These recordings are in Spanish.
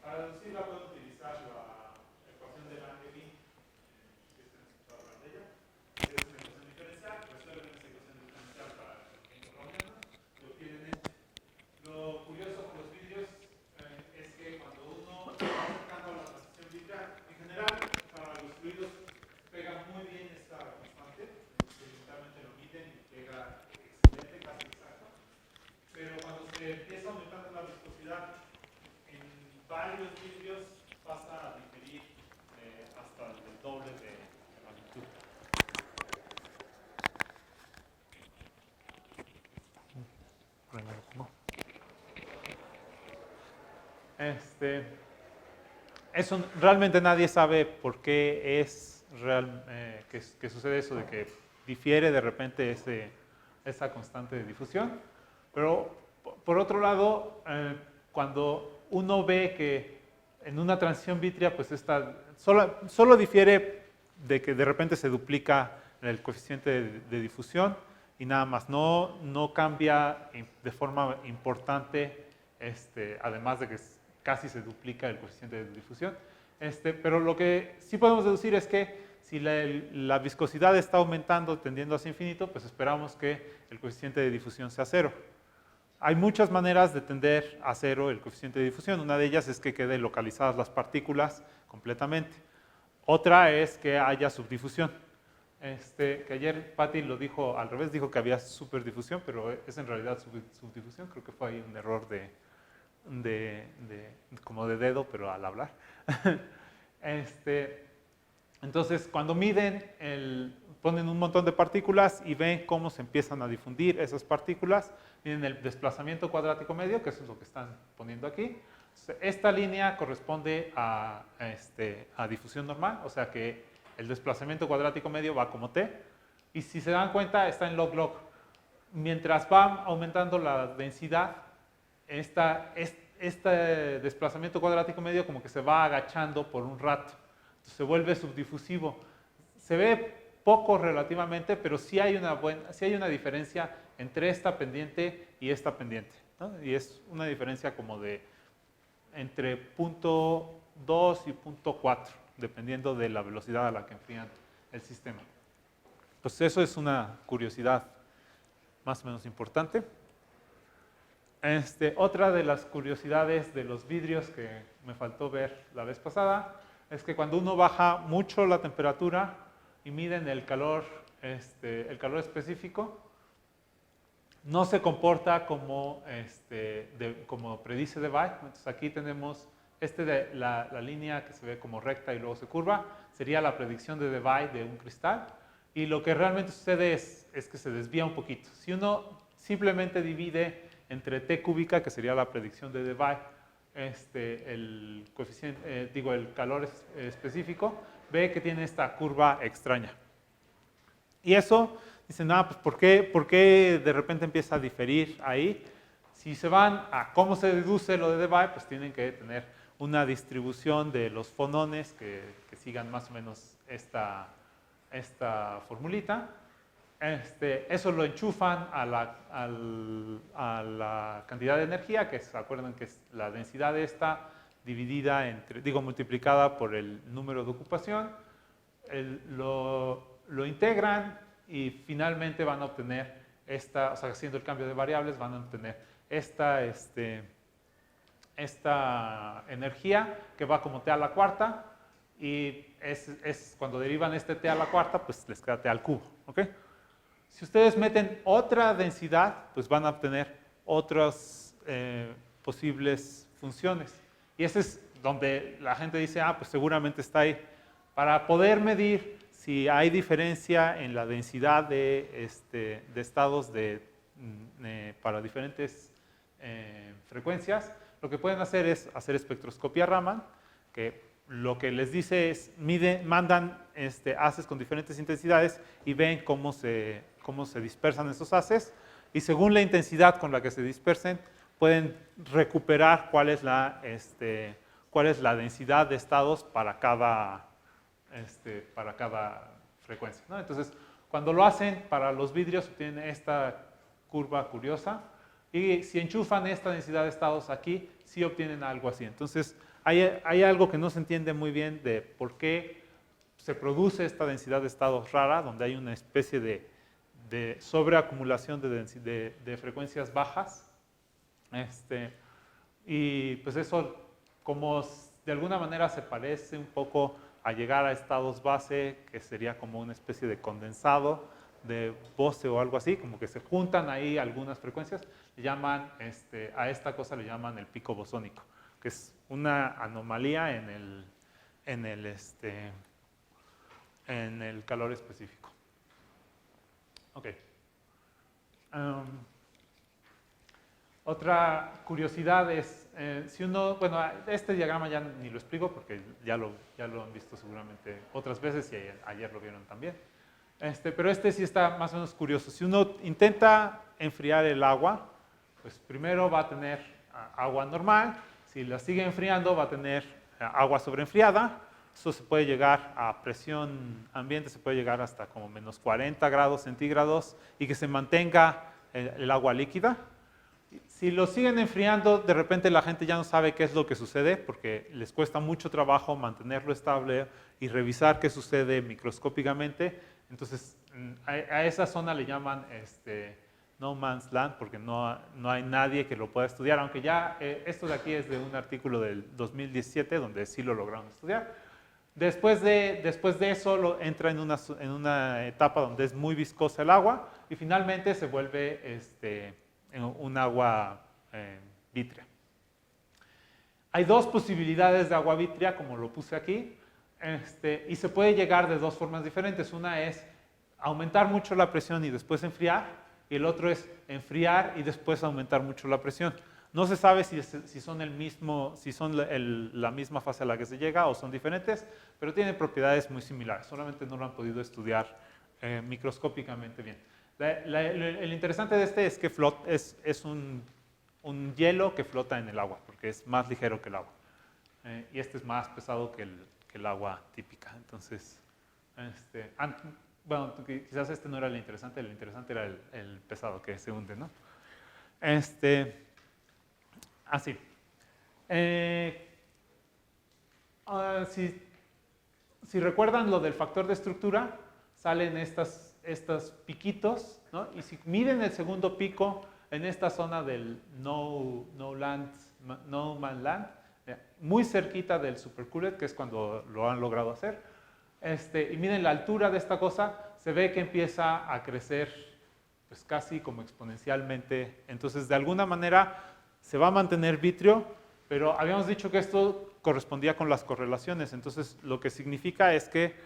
Para deducirla puedo utilizar la ecuación de Langevin, si están escuchando hablar de ella. Es una ecuación diferencial, resuelven esa ecuación diferencial para el mismo problema y obtienen esto. Lo curioso con los vidrios es que cuando uno va acercando a la transición vítrea, en general para los fluidos pega muy bien esta constante, experimentalmente lo miden y pega excelente, casi exacto, pero cuando se empieza aumentando la viscosidad en varios vidrios pasa a diferir hasta el doble de magnitud. Eso realmente nadie sabe por qué es real, que sucede eso de que difiere de repente esa constante de difusión. Pero por otro lado, cuando uno ve que en una transición vítrea, pues solo difiere de que de repente se duplica el coeficiente de difusión y nada más, no cambia de forma importante, además de que casi se duplica el coeficiente de difusión. Pero lo que sí podemos deducir es que si la viscosidad está aumentando tendiendo hacia infinito, pues esperamos que el coeficiente de difusión sea cero. Hay muchas maneras de tender a cero el coeficiente de difusión. Una de ellas es que queden localizadas las partículas completamente. Otra es que haya subdifusión. Que ayer Patty lo dijo al revés, dijo que había superdifusión, pero es en realidad subdifusión. Creo que fue ahí un error como de dedo, pero al hablar. Entonces, cuando miden, ponen un montón de partículas y ven cómo se empiezan a difundir esas partículas. Miden el desplazamiento cuadrático medio, que eso es lo que están poniendo aquí. Esta línea corresponde a difusión normal, o sea que el desplazamiento cuadrático medio va como t. Y si se dan cuenta, está en log-log. Mientras va aumentando la densidad, este desplazamiento cuadrático medio como que se va agachando por un rato. Entonces se vuelve subdifusivo. Se ve poco relativamente, pero sí hay una diferencia entre esta pendiente y esta pendiente, ¿no? Y es una diferencia como de entre 0.2 y 0.4, dependiendo de la velocidad a la que enfrían el sistema. Pues eso es una curiosidad más o menos importante. Otra de las curiosidades de los vidrios que me faltó ver la vez pasada es que cuando uno baja mucho la temperatura y miden el calor específico, no se comporta como predice Debye. Entonces aquí tenemos la línea que se ve como recta y luego se curva, sería la predicción de Debye de un cristal. Y lo que realmente sucede es que se desvía un poquito. Si uno simplemente divide entre t cúbica, que sería la predicción de Debye, el coeficiente, el calor específico, ve que tiene esta curva extraña. Y eso, dicen, pues ¿por qué de repente empieza a diferir ahí? Si se van a cómo se deduce lo de Debye, pues tienen que tener una distribución de los fonones que sigan más o menos esta formulita. Eso lo enchufan a la cantidad de energía, que se acuerdan que es la densidad de esta dividida multiplicada por el número de ocupación. Lo integran y finalmente van a obtener haciendo el cambio de variables, van a obtener esta energía que va como t a la cuarta, y es cuando derivan este t a la cuarta, pues les queda t al cubo, ¿ok? Si ustedes meten otra densidad, pues van a obtener otras posibles funciones. Y ese es donde la gente dice, pues seguramente está ahí. Para poder medir si hay diferencia en la densidad de estados para diferentes frecuencias, lo que pueden hacer es hacer espectroscopía Raman, que lo que les dice es, mandan haces con diferentes intensidades y ven cómo se dispersan esos haces, y según la intensidad con la que se dispersen, pueden recuperar cuál es la densidad de estados para cada frecuencia, ¿no? Entonces, cuando lo hacen para los vidrios, obtienen esta curva curiosa. Y si enchufan esta densidad de estados aquí, sí obtienen algo así. Entonces, hay algo que no se entiende muy bien de por qué se produce esta densidad de estados rara, donde hay una especie de sobreacumulación de frecuencias bajas. Y pues eso, como de alguna manera se parece un poco a llegar a estados base, que sería como una especie de condensado de Bose o algo así, como que se juntan ahí algunas frecuencias, le llaman, a esta cosa le llaman el pico bosónico, que es una anomalía en el calor específico. Ok. Otra curiosidad es, si uno, bueno, este diagrama ya ni lo explico porque ya lo han visto seguramente otras veces y ayer lo vieron también. Pero este sí está más o menos curioso. Si uno intenta enfriar el agua, pues primero va a tener agua normal. Si la sigue enfriando, va a tener agua sobreenfriada. Eso se puede llegar a presión ambiente, se puede llegar hasta como menos 40 grados centígrados y que se mantenga el agua líquida. Si lo siguen enfriando, de repente la gente ya no sabe qué es lo que sucede porque les cuesta mucho trabajo mantenerlo estable y revisar qué sucede microscópicamente. Entonces, a esa zona le llaman no man's land porque no hay nadie que lo pueda estudiar, aunque ya esto de aquí es de un artículo del 2017 donde sí lo lograron estudiar. Después de eso entra en una etapa donde es muy viscosa el agua y finalmente se vuelve un agua vítrea. Hay dos posibilidades de agua vítrea, como lo puse aquí, y se puede llegar de dos formas diferentes. Una es aumentar mucho la presión y después enfriar, y el otro es enfriar y después aumentar mucho la presión. No se sabe si son la misma fase a la que se llega o son diferentes, pero tienen propiedades muy similares. Solamente no lo han podido estudiar microscópicamente bien. El interesante de es que es un hielo que flota en el agua, porque es más ligero que el agua. Y este es más pesado que el agua típica. Entonces, bueno, quizás este no era el interesante era el pesado que se hunde, ¿no? Así. Si recuerdan lo del factor de estructura, salen estos piquitos, ¿no? Y si miden el segundo pico en esta zona del no man land, muy cerquita del supercooled, que es cuando lo han logrado hacer, y miden la altura de esta cosa, se ve que empieza a crecer pues casi como exponencialmente. Entonces, de alguna manera, se va a mantener vitrio, pero habíamos dicho que esto correspondía con las correlaciones. Entonces, lo que significa es que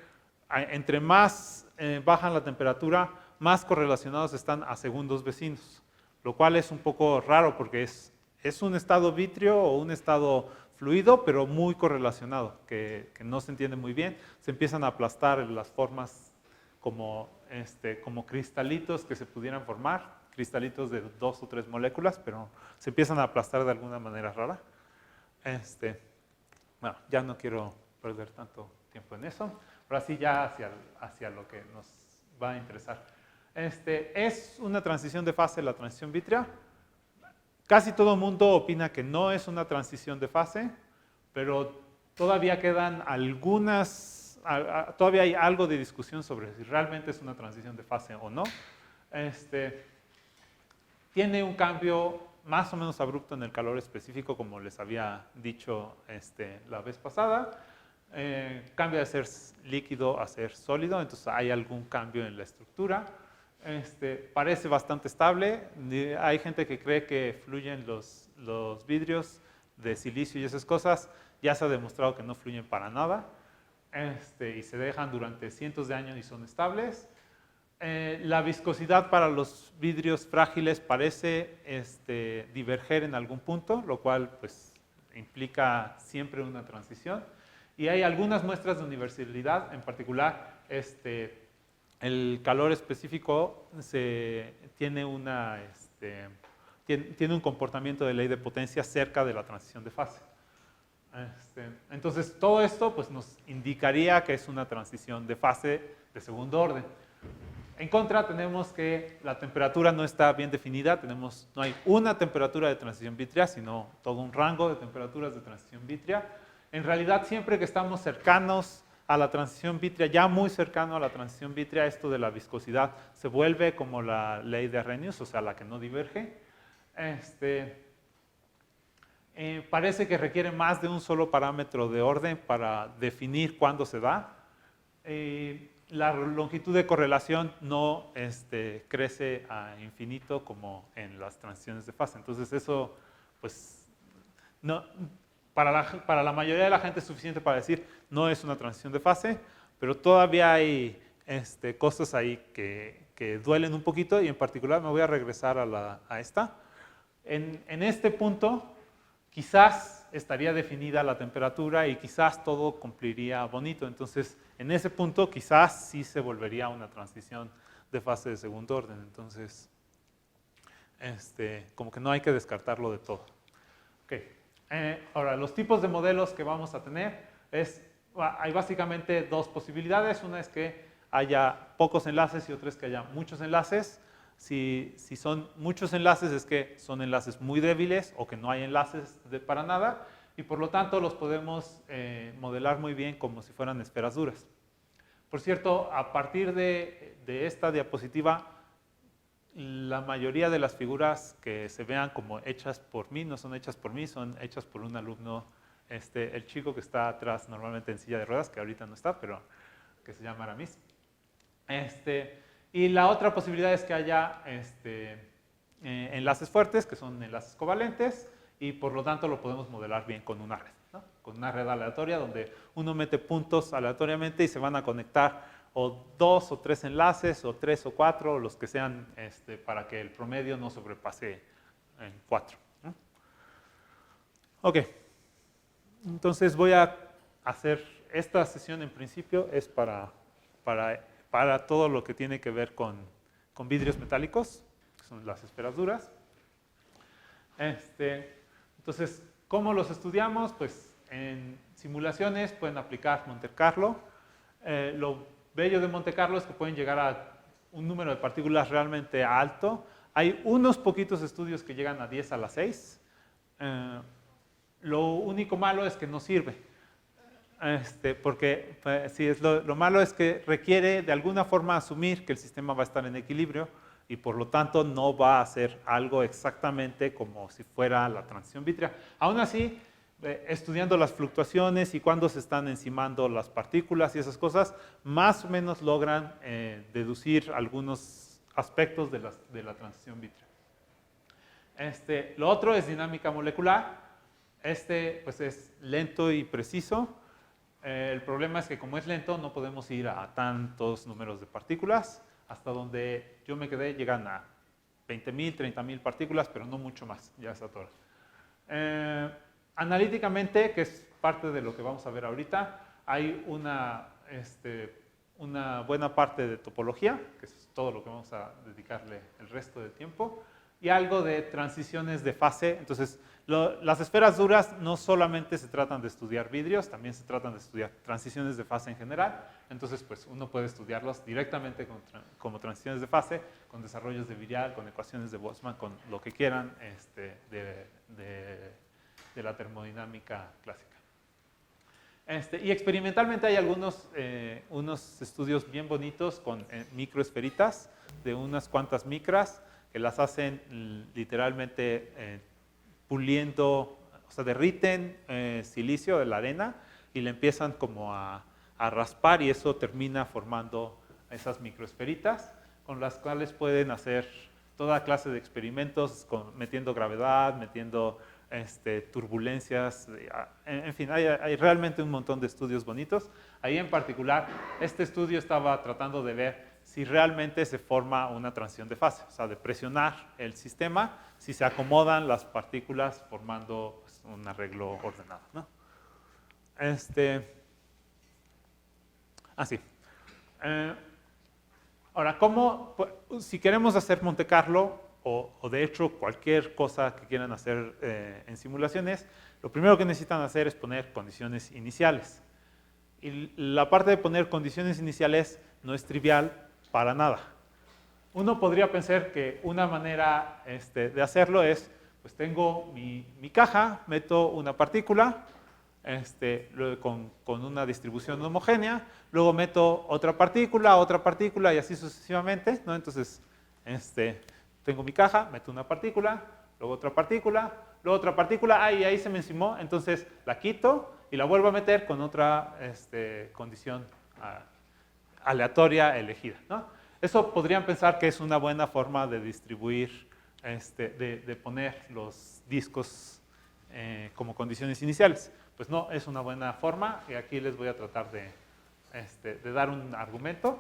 entre más bajan la temperatura, más correlacionados están a segundos vecinos, lo cual es un poco raro porque es un estado vitrio o un estado fluido, pero muy correlacionado, que no se entiende muy bien. Se empiezan a aplastar las formas como cristalitos que se pudieran formar, cristalitos de 2 o 3 moléculas, pero se empiezan a aplastar de alguna manera rara. Bueno, ya no quiero perder tanto tiempo en eso. Ahora sí ya hacia lo que nos va a interesar. Es una transición de fase, la transición vítrea. Casi todo el mundo opina que no es una transición de fase, pero todavía quedan todavía hay algo de discusión sobre si realmente es una transición de fase o no. Tiene un cambio más o menos abrupto en el calor específico, como les había dicho la vez pasada. Cambia de ser líquido a ser sólido, entonces hay algún cambio en la estructura. Parece bastante estable. Hay gente que cree que fluyen los vidrios de silicio y esas cosas. Ya se ha demostrado que no fluyen para nada. Y se dejan durante cientos de años y son estables. La viscosidad para los vidrios frágiles parece diverger en algún punto, lo cual pues, implica siempre una transición. Y hay algunas muestras de universalidad, en particular el calor específico tiene un comportamiento de ley de potencia cerca de la transición de fase. Entonces, todo esto pues, nos indicaría que es una transición de fase de segundo orden. En contra tenemos que la temperatura no está bien definida, no hay una temperatura de transición vítrea, sino todo un rango de temperaturas de transición vítrea. En realidad, siempre que estamos cercanos a la transición vítrea, ya muy cercano a la transición vítrea, esto de la viscosidad se vuelve como la ley de Arrhenius, o sea, la que no diverge. Parece que requiere más de un solo parámetro de orden para definir cuándo se da. La longitud de correlación no crece a infinito como en las transiciones de fase. Entonces eso, pues, no, para la mayoría de la gente es suficiente para decir no es una transición de fase, pero todavía hay cosas ahí que duelen un poquito y en particular me voy a regresar a esta. En este punto quizás estaría definida la temperatura y quizás todo cumpliría bonito. Entonces, en ese punto quizás sí se volvería una transición de fase de segundo orden. Entonces, como que no hay que descartarlo de todo. Okay. Ahora, los tipos de modelos que vamos a tener hay básicamente dos posibilidades. Una es que haya pocos enlaces y otra es que haya muchos enlaces. Si son muchos enlaces es que son enlaces muy débiles o que no hay enlaces para nada y por lo tanto los podemos modelar muy bien como si fueran esferas duras. Por cierto, a partir de esta diapositiva, la mayoría de las figuras que se vean como hechas por mí no son hechas por mí, son hechas por un alumno, el chico que está atrás normalmente en silla de ruedas, que ahorita no está, pero que se llama Aramis. Y la otra posibilidad es que haya enlaces fuertes, que son enlaces covalentes, y por lo tanto lo podemos modelar bien con una red, ¿no? Con una red aleatoria donde uno mete puntos aleatoriamente y se van a conectar o 2 o 3 enlaces, o 3 o 4, o los que sean, para que el promedio no sobrepase en 4. ¿No? Ok, entonces voy a hacer esta sesión en principio, es para todo lo que tiene que ver con vidrios metálicos, que son las esferas duras. Entonces, ¿cómo los estudiamos? Pues en simulaciones pueden aplicar Monte Carlo. Lo bello de Monte Carlo es que pueden llegar a un número de partículas realmente alto. Hay unos poquitos estudios que llegan a 10 a la 6. Lo único malo es que no sirve. Porque pues, lo malo es que requiere de alguna forma asumir que el sistema va a estar en equilibrio y por lo tanto no va a hacer algo exactamente como si fuera la transición vítrea. Aún así, estudiando las fluctuaciones y cuándo se están encimando las partículas y esas cosas, más o menos logran deducir algunos aspectos de la transición vítrea. Lo otro es dinámica molecular. Pues es lento y preciso. El problema es que como es lento no podemos ir a tantos números de partículas. Hasta donde yo me quedé llegan a 20.000, 30.000 partículas, pero no mucho más, ya está todo. Analíticamente, que es parte de lo que vamos a ver ahorita, hay una buena parte de topología, que es todo lo que vamos a dedicarle el resto del tiempo, y algo de transiciones de fase. Entonces, las esferas duras no solamente se tratan de estudiar vidrios, también se tratan de estudiar transiciones de fase en general. Entonces, pues uno puede estudiarlos directamente como transiciones de fase, con desarrollos de virial, con ecuaciones de Boltzmann, con lo que quieran de la termodinámica clásica. Y experimentalmente hay unos estudios bien bonitos con microesferitas de unas cuantas micras que las hacen literalmente puliendo, o sea, derriten silicio de la arena y le empiezan como a raspar y eso termina formando esas microesferitas con las cuales pueden hacer toda clase de experimentos metiendo gravedad, metiendo turbulencias, en fin, hay realmente un montón de estudios bonitos. Ahí en particular, este estudio estaba tratando de ver si realmente se forma una transición de fase, o sea, de presionar el sistema, si se acomodan las partículas formando pues, un arreglo ordenado, ¿no? Así. Ahora, si queremos hacer Monte Carlo, o de hecho cualquier cosa que quieran hacer en simulaciones, lo primero que necesitan hacer es poner condiciones iniciales. Y la parte de poner condiciones iniciales no es trivial para nada. uno podría pensar que una manera de hacerlo es, pues tengo mi caja, meto una partícula con una distribución homogénea, luego meto otra partícula y así sucesivamente, ¿no? Entonces, tengo mi caja, meto una partícula, luego otra partícula, y ahí se me encimó, entonces la quito y la vuelvo a meter con otra condición aleatoria elegida, ¿no? Eso podrían pensar que es una buena forma de distribuir, de poner los discos como condiciones iniciales. Pues no, es una buena forma y aquí les voy a tratar de dar un argumento.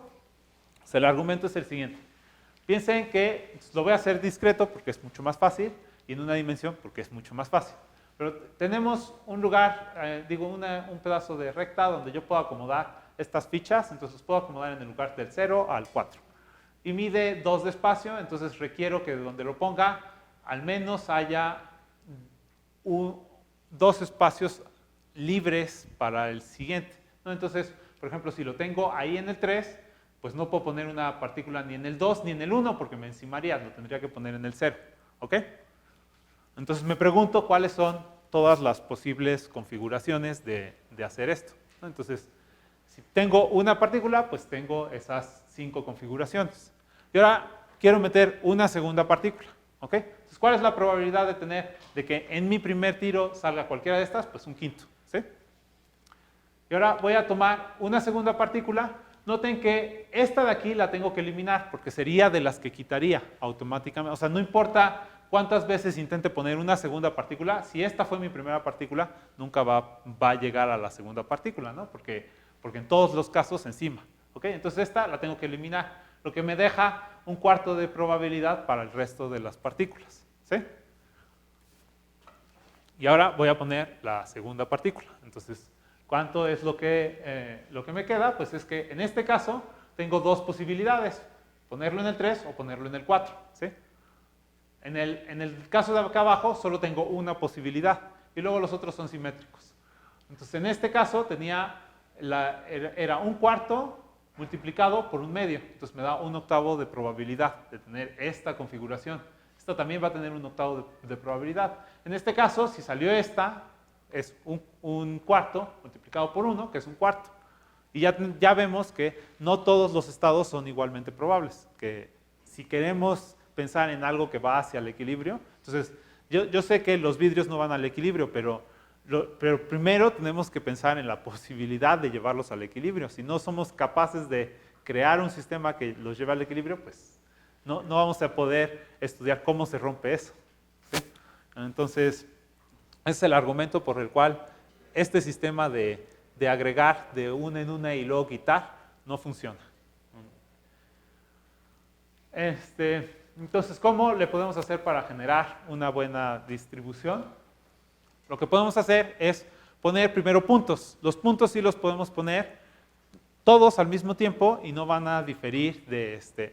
O sea, el argumento es el siguiente. Piensen que lo voy a hacer discreto porque es mucho más fácil y en una dimensión porque es mucho más fácil. Pero tenemos un lugar, un pedazo de recta donde yo puedo acomodar estas fichas, entonces puedo acomodar en el lugar del 0 al 4. Y mide 2 de espacio, entonces requiero que donde lo ponga al menos haya 2 espacios libres para el siguiente, ¿no? Entonces, por ejemplo, si lo tengo ahí en el 3, pues no puedo poner una partícula ni en el 2 ni en el 1 porque me encimaría, lo tendría que poner en el 0, ¿ok? Entonces me pregunto cuáles son todas las posibles configuraciones de hacer esto, ¿no? Entonces, si tengo una partícula, pues tengo esas 5 configuraciones. Y ahora quiero meter una segunda partícula, ¿ok? Entonces, ¿cuál es la probabilidad de que en mi primer tiro salga cualquiera de estas? Pues un quinto, ¿sí? Y ahora voy a tomar una segunda partícula. Noten que esta de aquí la tengo que eliminar porque sería de las que quitaría automáticamente. O sea, no importa cuántas veces intente poner una segunda partícula, si esta fue mi primera partícula, nunca va a llegar a la segunda partícula, ¿no? Porque en todos los casos encima, ¿ok? Entonces esta la tengo que eliminar, lo que me deja un cuarto de probabilidad para el resto de las partículas, ¿sí? Y ahora voy a poner la segunda partícula. Entonces, ¿cuánto es lo que me queda? Pues es que en este caso tengo 2 posibilidades, ponerlo en el 3 o ponerlo en el 4, ¿sí? En el caso de acá abajo solo tengo una posibilidad y luego los otros son simétricos. Entonces, en este caso era un cuarto multiplicado por un medio. Entonces me da un octavo de probabilidad de tener esta configuración. Esta también va a tener un octavo de probabilidad. En este caso, si salió esta, es un cuarto multiplicado por 1, que es un cuarto. Y ya vemos que no todos los estados son igualmente probables. Que si queremos pensar en algo que va hacia el equilibrio, entonces yo sé que los vidrios no van al equilibrio, pero primero tenemos que pensar en la posibilidad de llevarlos al equilibrio. Si no somos capaces de crear un sistema que los lleve al equilibrio, pues no vamos a poder estudiar cómo se rompe eso, ¿sí? Entonces, ese es el argumento por el cual este sistema de agregar de una en una y luego quitar no funciona. Entonces, ¿cómo le podemos hacer para generar una buena distribución? Lo que podemos hacer es poner primero puntos. Los puntos sí los podemos poner todos al mismo tiempo y no van a diferir,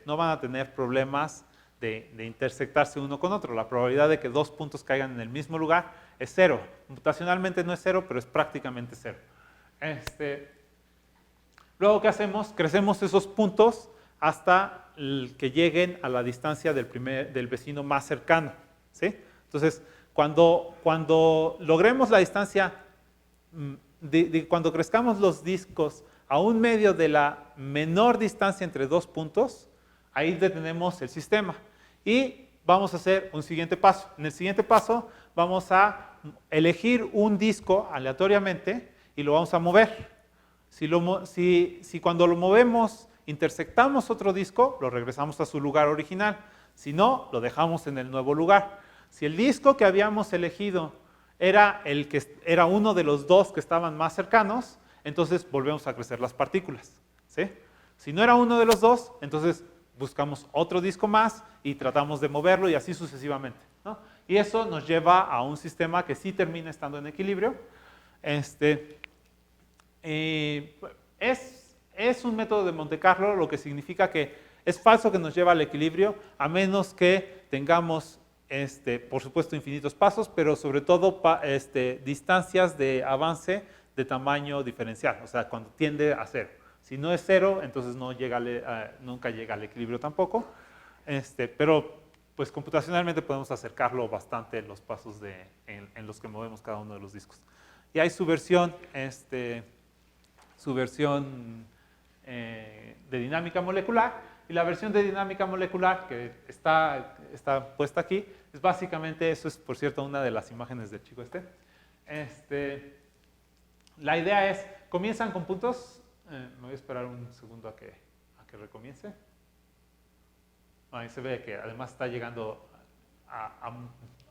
no van a tener problemas de intersectarse uno con otro. La probabilidad de que 2 puntos caigan en el mismo lugar es 0. Computacionalmente no es 0, pero es prácticamente 0. Luego, ¿qué hacemos? Crecemos esos puntos hasta que lleguen a la distancia del vecino más cercano, ¿sí? Entonces, cuando logremos la distancia, cuando crezcamos los discos a un medio de la menor distancia entre 2 puntos, ahí detenemos el sistema. Y vamos a hacer un siguiente paso. En el siguiente paso vamos a elegir un disco aleatoriamente y lo vamos a mover. Si cuando lo movemos intersectamos otro disco, lo regresamos a su lugar original. Si no, lo dejamos en el nuevo lugar. Si el disco que habíamos elegido era uno de los 2 que estaban más cercanos, entonces volvemos a crecer las partículas, ¿sí? Si no era uno de los 2, entonces buscamos otro disco más y tratamos de moverlo y así sucesivamente, ¿no? Y eso nos lleva a un sistema que sí termina estando en equilibrio. Es un método de Monte Carlo, lo que significa que es falso que nos lleva al equilibrio, a menos que tengamos, por supuesto, infinitos pasos, pero sobre todo distancias de avance de tamaño diferencial, o sea, cuando tiende a 0. Si no es 0, entonces nunca llega al equilibrio tampoco. Pero pues computacionalmente podemos acercarlo bastante los pasos en los que movemos cada uno de los discos. Y hay su versión de dinámica molecular, y la versión de dinámica molecular que está puesta aquí es básicamente, eso es por cierto una de las imágenes del chico la idea es, comienzan con puntos, me voy a esperar un segundo a que recomience. Ahí se ve que además está llegando a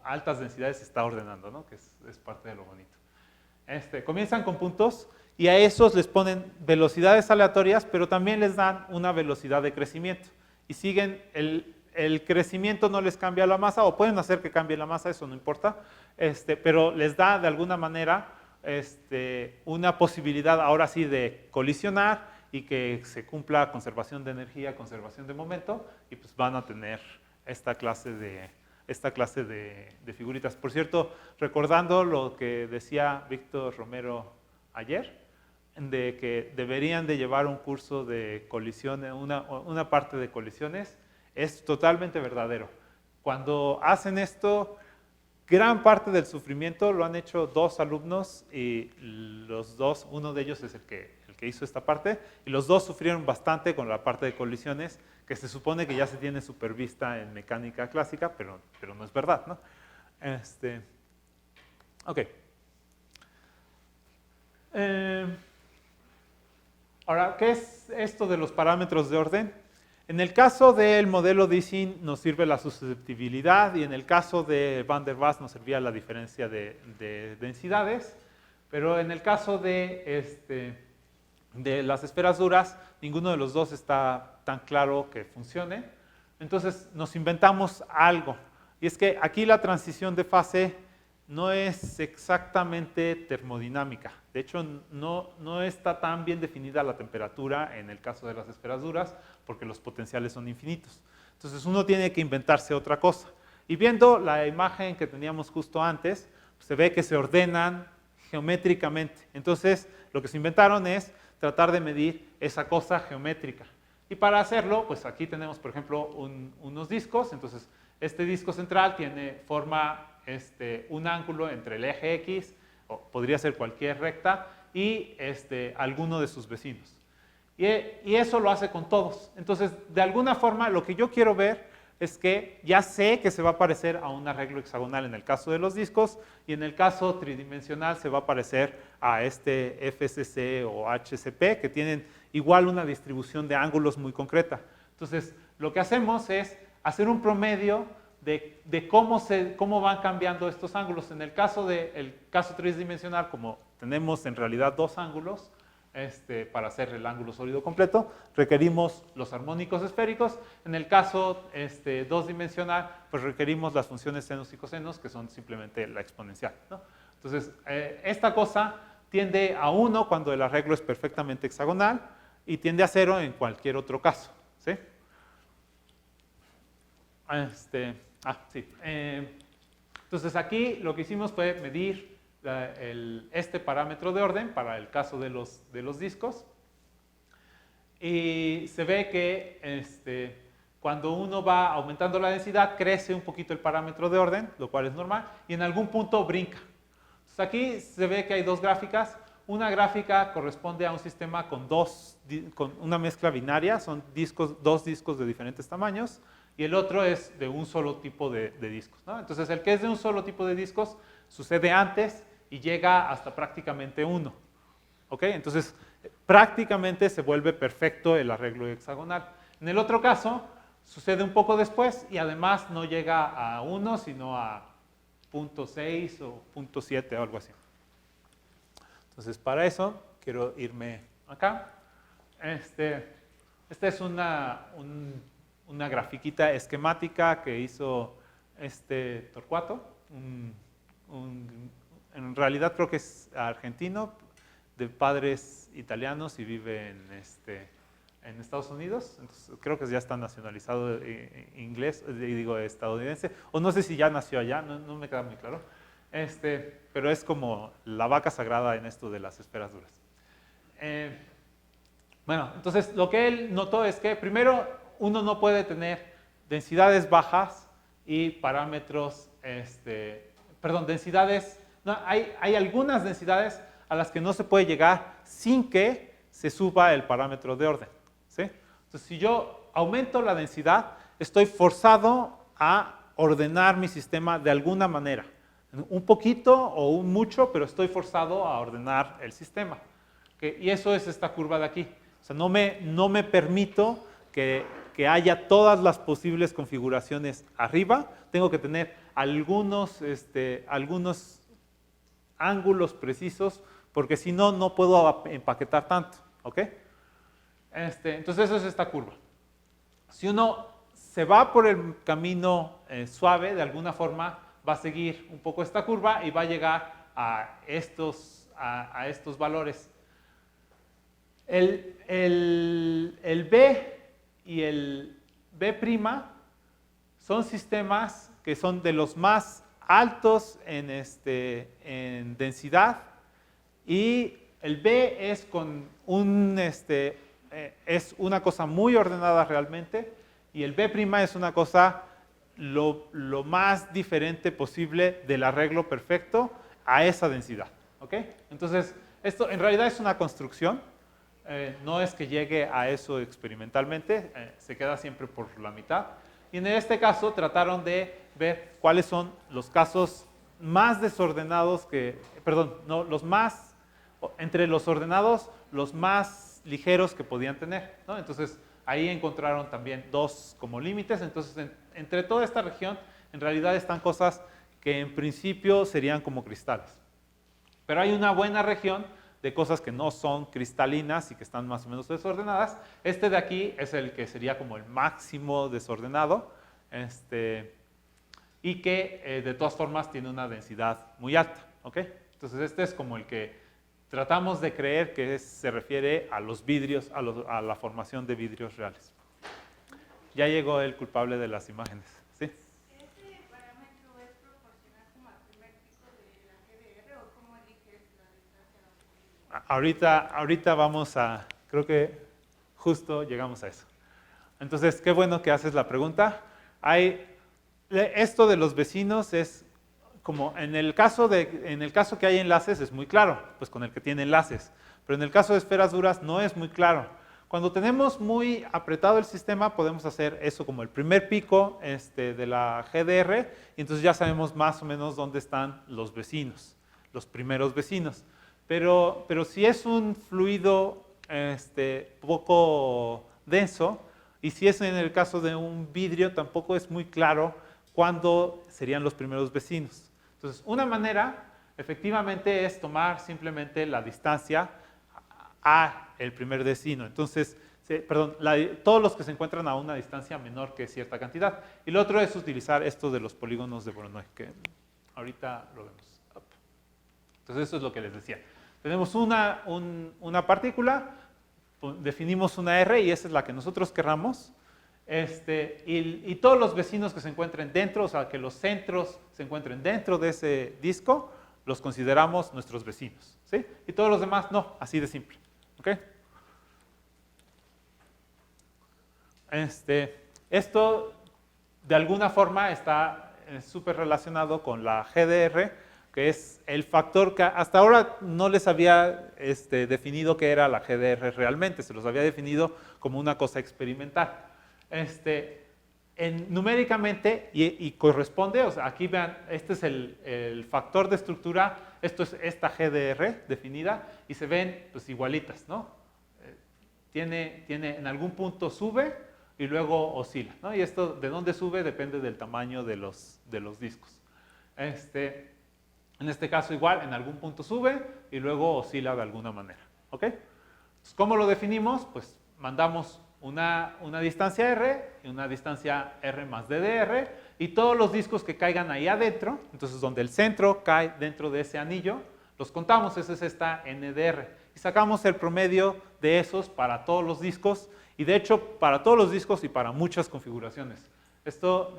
altas densidades, se está ordenando, ¿no? Que es parte de lo bonito. Comienzan con puntos y a esos les ponen velocidades aleatorias, pero también les dan una velocidad de crecimiento. Y siguen, el crecimiento no les cambia la masa, o pueden hacer que cambie la masa, eso no importa, pero les da de alguna manera una posibilidad ahora sí de colisionar y que se cumpla conservación de energía, conservación de momento, y pues van a tener esta clase de figuritas. Por cierto, recordando lo que decía Víctor Romero ayer, de que deberían de llevar un curso de colisiones, una parte de colisiones, es totalmente verdadero. Cuando hacen esto, gran parte del sufrimiento lo han hecho 2 alumnos y los 2, uno de ellos es el que hizo esta parte, y los 2 sufrieron bastante con la parte de colisiones, que se supone que ya se tiene supervista en mecánica clásica, pero no es verdad, ¿no? Ok. Ahora, ¿qué es esto de los parámetros de orden? En el caso del modelo de Ising nos sirve la susceptibilidad, y en el caso de Van der Waals nos servía la diferencia de densidades, pero en el caso de las esferas duras, ninguno de los dos está tan claro que funcione. Entonces nos inventamos algo, y es que aquí la transición de fase no es exactamente termodinámica. De hecho, no está tan bien definida la temperatura en el caso de las esferas duras, porque los potenciales son infinitos. Entonces uno tiene que inventarse otra cosa. Y viendo la imagen que teníamos justo antes, pues se ve que se ordenan geométricamente. Entonces lo que se inventaron es tratar de medir esa cosa geométrica. Y para hacerlo, pues aquí tenemos, por ejemplo, unos discos. Entonces este disco central forma un ángulo entre el eje X, o podría ser cualquier recta, y alguno de sus vecinos. Y eso lo hace con todos. Entonces, de alguna forma, lo que yo quiero ver es que ya sé que se va a parecer a un arreglo hexagonal en el caso de los discos, y en el caso tridimensional se va a parecer a este FCC o HCP, que tienen igual una distribución de ángulos muy concreta. Entonces, lo que hacemos es hacer un promedio de cómo van cambiando estos ángulos. En el caso tridimensional, como tenemos en realidad 2 ángulos, para hacer el ángulo sólido completo, requerimos los armónicos esféricos. En el caso 2-dimensional, pues requerimos las funciones senos y cosenos, que son simplemente la exponencial, ¿no? Entonces, esta cosa tiende a 1 cuando el arreglo es perfectamente hexagonal, y tiende a 0 en cualquier otro caso, ¿sí? Sí. Entonces aquí lo que hicimos fue medir este parámetro de orden para el caso de los discos, y se ve que cuando uno va aumentando la densidad crece un poquito el parámetro de orden, lo cual es normal, y en algún punto brinca. Entonces aquí se ve que hay 2 gráficas. Una gráfica corresponde a un sistema con una mezcla binaria, son 2 discos de diferentes tamaños, y el otro es de un solo tipo de discos, ¿no? Entonces el que es de un solo tipo de discos sucede antes y llega hasta prácticamente 1. ¿Ok? Entonces prácticamente se vuelve perfecto el arreglo hexagonal. En el otro caso sucede un poco después, y además no llega a 1 sino a 0.6 o 0.7 o algo así. Entonces para eso quiero irme acá. Esta es una grafiquita esquemática que hizo Torcuato, en realidad creo que es argentino, de padres italianos, y vive en Estados Unidos. Entonces, creo que ya está nacionalizado estadounidense, o no sé si ya nació allá, no me queda muy claro. Pero es como la vaca sagrada en esto de las esferas duras. Bueno, entonces lo que él notó es que primero uno no puede tener densidades bajas y parámetros, densidades, no, hay algunas densidades a las que no se puede llegar sin que se suba el parámetro de orden, ¿sí? Entonces, si yo aumento la densidad, estoy forzado a ordenar mi sistema de alguna manera. Un poquito o un mucho, pero estoy forzado a ordenar el sistema. Y eso es esta curva de aquí. O sea, no me permito que haya todas las posibles configuraciones arriba. Tengo que tener algunos ángulos precisos, porque si no, no puedo empaquetar tanto. ¿Ok? Entonces, eso es esta curva. Si uno se va por el camino suave, de alguna forma va a seguir un poco esta curva y va a llegar a estos valores. El B y el B' son sistemas que son de los más altos en densidad, y el B es con es una cosa muy ordenada realmente, y el B' es una cosa lo más diferente posible del arreglo perfecto a esa densidad. ¿Ok? Entonces, esto en realidad es una construcción, no es que llegue a eso experimentalmente, se queda siempre por la mitad. Y en este caso trataron de ver cuáles son los casos más desordenados entre los ordenados, los más ligeros que podían tener, ¿no? Entonces, ahí encontraron también dos como límites. Entonces, entre toda esta región, en realidad están cosas que en principio serían como cristales. Pero hay una buena región de cosas que no son cristalinas y que están más o menos desordenadas. Este de aquí es el que sería como el máximo desordenado, y que de todas formas tiene una densidad muy alta. ¿Ok? Entonces, este es como el que tratamos de creer que se refiere a los vidrios, a la formación de vidrios reales. Ya llegó el culpable de las imágenes. ¿Sí? ¿Ese parámetro es proporcional como al primer pico de la GDR o cómo eliges la distancia? Ahorita vamos a, creo que justo llegamos a eso. Entonces, qué bueno que haces la pregunta. Esto de los vecinos es como en el caso que hay enlaces es muy claro, pues con el que tiene enlaces. Pero en el caso de esferas duras no es muy claro. Cuando tenemos muy apretado el sistema, podemos hacer eso como el primer pico de la GDR, y entonces ya sabemos más o menos dónde están los vecinos, los primeros vecinos. Pero si es un fluido poco denso, y si es en el caso de un vidrio, tampoco es muy claro cuándo serían los primeros vecinos. Entonces, una manera, efectivamente, es tomar simplemente la distancia a el primer vecino. Entonces, todos los que se encuentran a una distancia menor que cierta cantidad. Y lo otro es utilizar esto de los polígonos de Voronoi, que ahorita lo vemos. Entonces, eso es lo que les decía. Tenemos una partícula, definimos una R, y esa es la que nosotros querramos. Y todos los vecinos que se encuentren dentro, o sea, que los centros se encuentren dentro de ese disco, los consideramos nuestros vecinos, ¿sí? Y todos los demás no, así de simple. ¿Ok? Esto de alguna forma está súper relacionado con la GDR, que es el factor que hasta ahora no les había definido qué era la GDR realmente, se los había definido como una cosa experimental. Numéricamente, y corresponde, o sea, aquí vean, este es el factor de estructura, esto es esta GDR definida, y se ven pues igualitas, ¿no? Tiene en algún punto sube y luego oscila, ¿no? Y esto de dónde sube depende del tamaño de los discos. En este caso igual, en algún punto sube y luego oscila de alguna manera. ¿Ok? Entonces, ¿cómo lo definimos? Pues mandamos una distancia R y una distancia R más DDR, y todos los discos que caigan ahí adentro, entonces donde el centro cae dentro de ese anillo, los contamos, esa es esta NDR. Y sacamos el promedio de esos para todos los discos, y de hecho para todos los discos y para muchas configuraciones. Esto,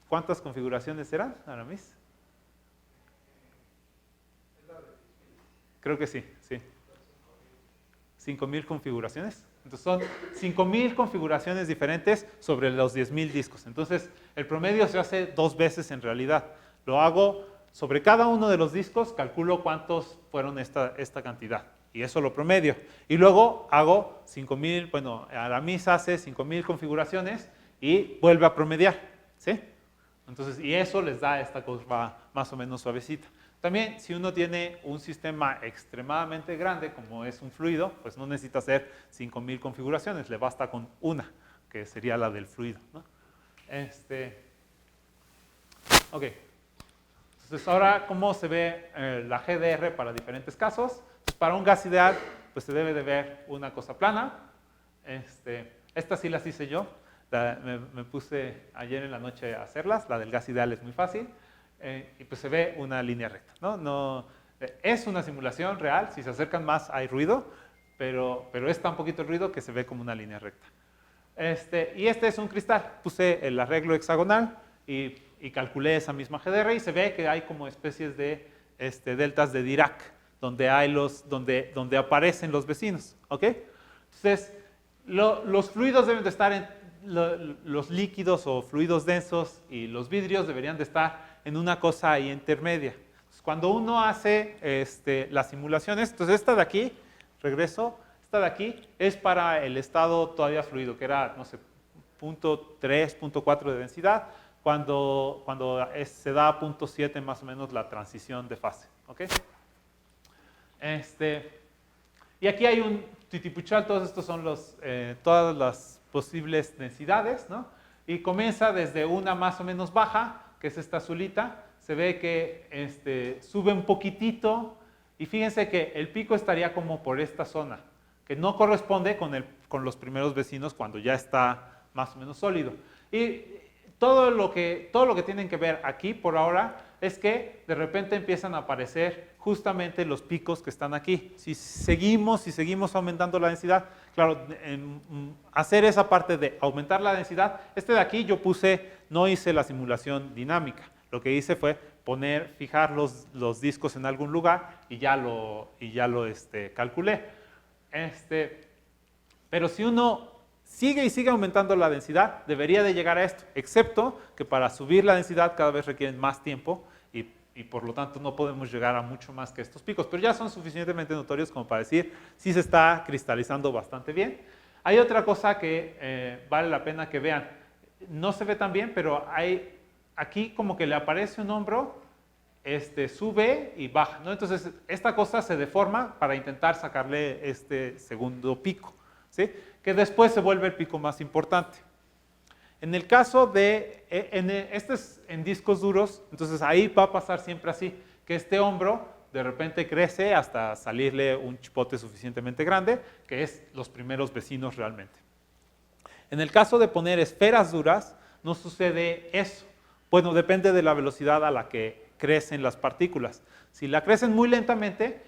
¿cuántas configuraciones eran, Aramis? Creo que sí, sí. 5.000 configuraciones. Entonces son 5,000 configuraciones diferentes sobre los 10,000 discos. Entonces el promedio se hace 2 veces en realidad. Lo hago sobre cada uno de los discos, calculo cuántos fueron esta cantidad. Y eso lo promedio. Y luego hago 5,000, bueno, Aramis hace 5,000 configuraciones y vuelve a promediar, ¿sí? Entonces, y eso les da esta curva más o menos suavecita. También, si uno tiene un sistema extremadamente grande, como es un fluido, pues no necesita hacer 5,000 configuraciones, le basta con una, que sería la del fluido, ¿no? Ok. Entonces, ahora, ¿cómo se ve la GDR para diferentes casos? Pues para un gas ideal, pues se debe de ver una cosa plana. Esta sí las hice yo. Me puse ayer en la noche a hacerlas. La del gas ideal es muy fácil. Y pues se ve una línea recta, ¿no? Es una simulación real. Si se acercan más hay ruido, pero es tan poquito el ruido que se ve como una línea recta. Y este es un cristal. Puse el arreglo hexagonal y calculé esa misma GDR y se ve que hay como especies de deltas de Dirac, donde aparecen los vecinos, ¿ok? Entonces, los fluidos deben de estar los líquidos o fluidos densos y los vidrios deberían de estar en una cosa ahí intermedia. Entonces, cuando uno hace las simulaciones, entonces esta de aquí, regreso, esta de aquí es para el estado todavía fluido, que era, no sé, 0.3, 0.4 de densidad, cuando se da a 0.7 más o menos la transición de fase, ¿ok? Y aquí hay un titipuchal, todos estos son todas las posibles densidades, ¿no? Y comienza desde una más o menos baja, que es esta azulita, se ve que sube un poquitito, y fíjense que el pico estaría como por esta zona, que no corresponde con los primeros vecinos cuando ya está más o menos sólido. Y todo lo que tienen que ver aquí por ahora es que de repente empiezan a aparecer justamente los picos que están aquí. Si seguimos aumentando la densidad, claro, hacer esa parte de aumentar la densidad, de aquí yo no hice la simulación dinámica. Lo que hice fue fijar los discos en algún lugar y ya lo calculé. Pero si uno sigue aumentando la densidad, debería de llegar a esto, excepto que para subir la densidad cada vez requieren más tiempo y por lo tanto no podemos llegar a mucho más que estos picos, pero ya son suficientemente notorios como para decir si se está cristalizando bastante bien. Hay otra cosa que vale la pena que vean. No se ve tan bien, pero aquí como que le aparece un hombro, sube y baja, ¿no? Entonces esta cosa se deforma para intentar sacarle este segundo pico, ¿sí? Que después se vuelve el pico más importante. En el caso de, este es en discos duros, entonces ahí va a pasar siempre así, que este hombro de repente crece hasta salirle un chipote suficientemente grande, que es los primeros vecinos realmente. En el caso de poner esferas duras, no sucede eso. Bueno, depende de la velocidad a la que crecen las partículas. Si la crecen muy lentamente,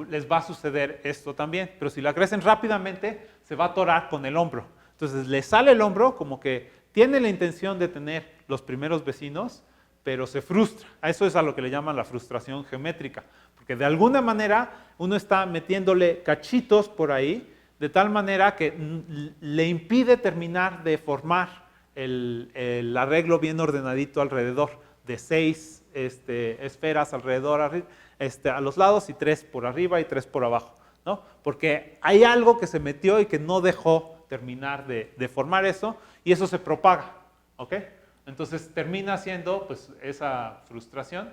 les va a suceder esto también, pero si la crecen rápidamente, se va a atorar con el hombro. Entonces le sale el hombro como que tiene la intención de tener los primeros vecinos, pero se frustra. A eso es a lo que le llaman la frustración geométrica, porque de alguna manera uno está metiéndole cachitos por ahí, de tal manera que le impide terminar de formar el arreglo bien ordenadito alrededor, de 6 esferas alrededor a los lados y 3 por arriba y 3 por abajo, ¿no? Porque hay algo que se metió y que no dejó terminar de formar eso, y eso se propaga, ¿ok? Entonces termina siendo pues, esa frustración,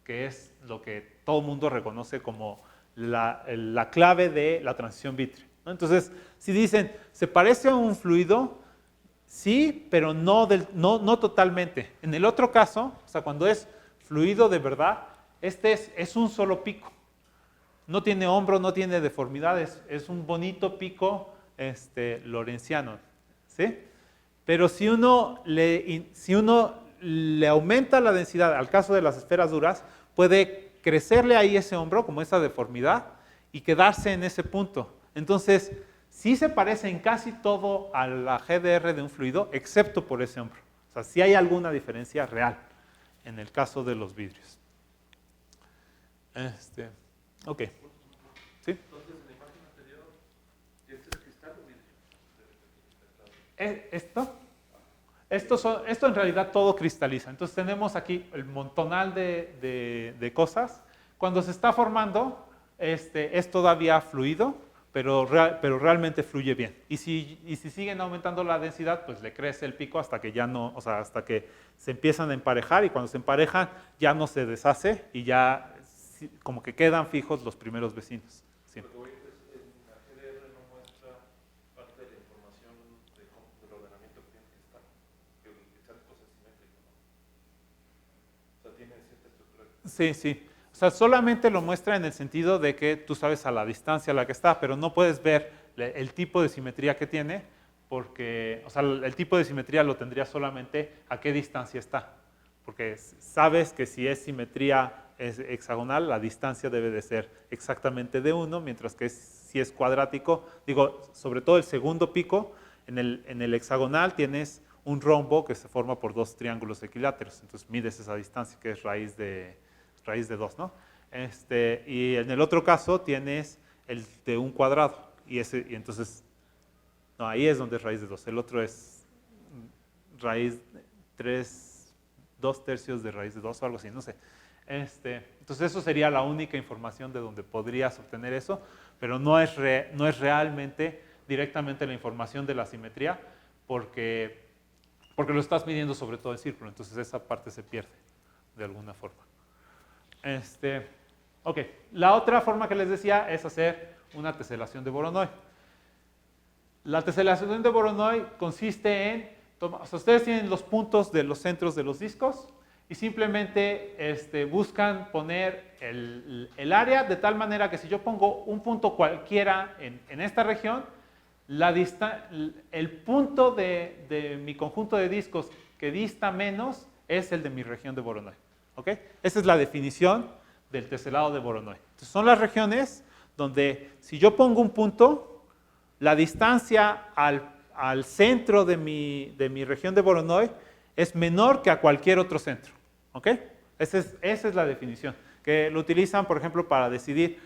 que es lo que todo el mundo reconoce como la clave de la transición vítrea, ¿no? Entonces, si dicen, ¿se parece a un fluido? Sí, pero no totalmente. En el otro caso, o sea, cuando es fluido de verdad, es un solo pico. No tiene hombro, no tiene deformidades, es un bonito pico lorenciano, ¿sí? Pero si uno le aumenta la densidad, al caso de las esferas duras, puede crecerle ahí ese hombro, como esa deformidad, y quedarse en ese punto. Entonces, sí se parece en casi todo a la GDR de un fluido, excepto por ese hombro. O sea, sí hay alguna diferencia real en el caso de los vidrios. Ok. ¿Sí? Entonces, en la imagen anterior, ¿este es cristal o vidrio? Esto en realidad todo cristaliza. Entonces tenemos aquí el montonal de cosas. Cuando se está formando, es todavía fluido, pero realmente fluye bien. Y si siguen aumentando la densidad, pues le crece el pico hasta que ya no, o sea, hasta que se empiezan a emparejar, y cuando se emparejan ya no se deshace y ya como que quedan fijos los primeros vecinos. Sí. Lo que voy a decir es, en la GDR no muestra parte de la información del ordenamiento que tiene que estar, que el exacto es simétrico, ¿no? O sea, tiene cierta estructura. Sí, sí. O sea, solamente lo muestra en el sentido de que tú sabes a la distancia a la que está, pero no puedes ver el tipo de simetría que tiene, porque, o sea, el tipo de simetría lo tendría solamente a qué distancia está. Porque sabes que si es simetría hexagonal, la distancia debe de ser exactamente de 1, mientras que si es cuadrático, digo, sobre todo el segundo pico, en el hexagonal tienes un rombo que se forma por dos triángulos equiláteros, entonces mides esa distancia, que es raíz de 2, ¿no? Y en el otro caso tienes el de un cuadrado, y entonces, no, ahí es donde es raíz de 2, el otro es raíz 2/3 de raíz de 2 o algo así, no sé. Entonces eso sería la única información de donde podrías obtener eso, pero no es realmente directamente la información de la simetría, porque lo estás midiendo sobre todo el círculo, entonces esa parte se pierde de alguna forma. Ok, la otra forma que les decía es hacer una teselación de Voronoi. La teselación de Voronoi consiste en, o sea, ustedes tienen los puntos de los centros de los discos y simplemente buscan poner el área de tal manera que si yo pongo un punto cualquiera en esta región, el punto de mi conjunto de discos que dista menos es el de mi región de Voronoi. ¿Okay? Esa es la definición del teselado de Voronoi. Entonces, son las regiones donde si yo pongo un punto, la distancia al centro de mi región de Voronoi es menor que a cualquier otro centro. ¿Okay? Esa es la definición, que lo utilizan, por ejemplo, para decidir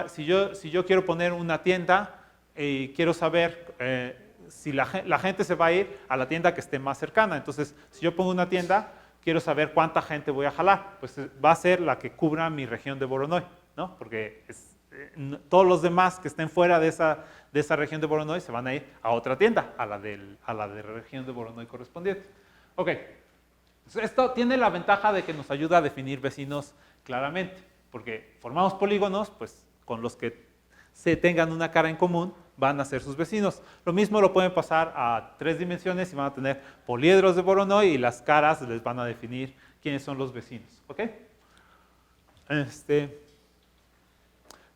si yo quiero poner una tienda y quiero saber si la gente se va a ir a la tienda que esté más cercana. Entonces, si yo pongo una tienda, quiero saber cuánta gente voy a jalar. Pues va a ser la que cubra mi región de Voronoi, ¿no? Porque todos los demás que estén fuera de esa región de Voronoi se van a ir a otra tienda, a la de la región de Voronoi correspondiente. Ok, entonces, esto tiene la ventaja de que nos ayuda a definir vecinos claramente, porque formamos polígonos, pues con los que se tengan una cara en común van a ser sus vecinos. Lo mismo lo pueden pasar a 3 dimensiones y van a tener poliedros de Voronoi y las caras les van a definir quiénes son los vecinos. ¿Ok?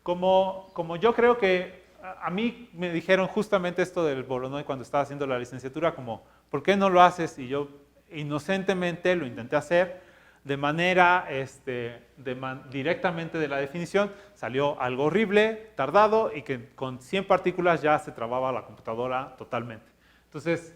Como yo creo que a mí me dijeron justamente esto del Voronoi cuando estaba haciendo la licenciatura, como, ¿por qué no lo haces? Y yo inocentemente lo intenté hacer de manera directamente de la definición, salió algo horrible, tardado y que con 100 partículas ya se trababa la computadora totalmente. Entonces,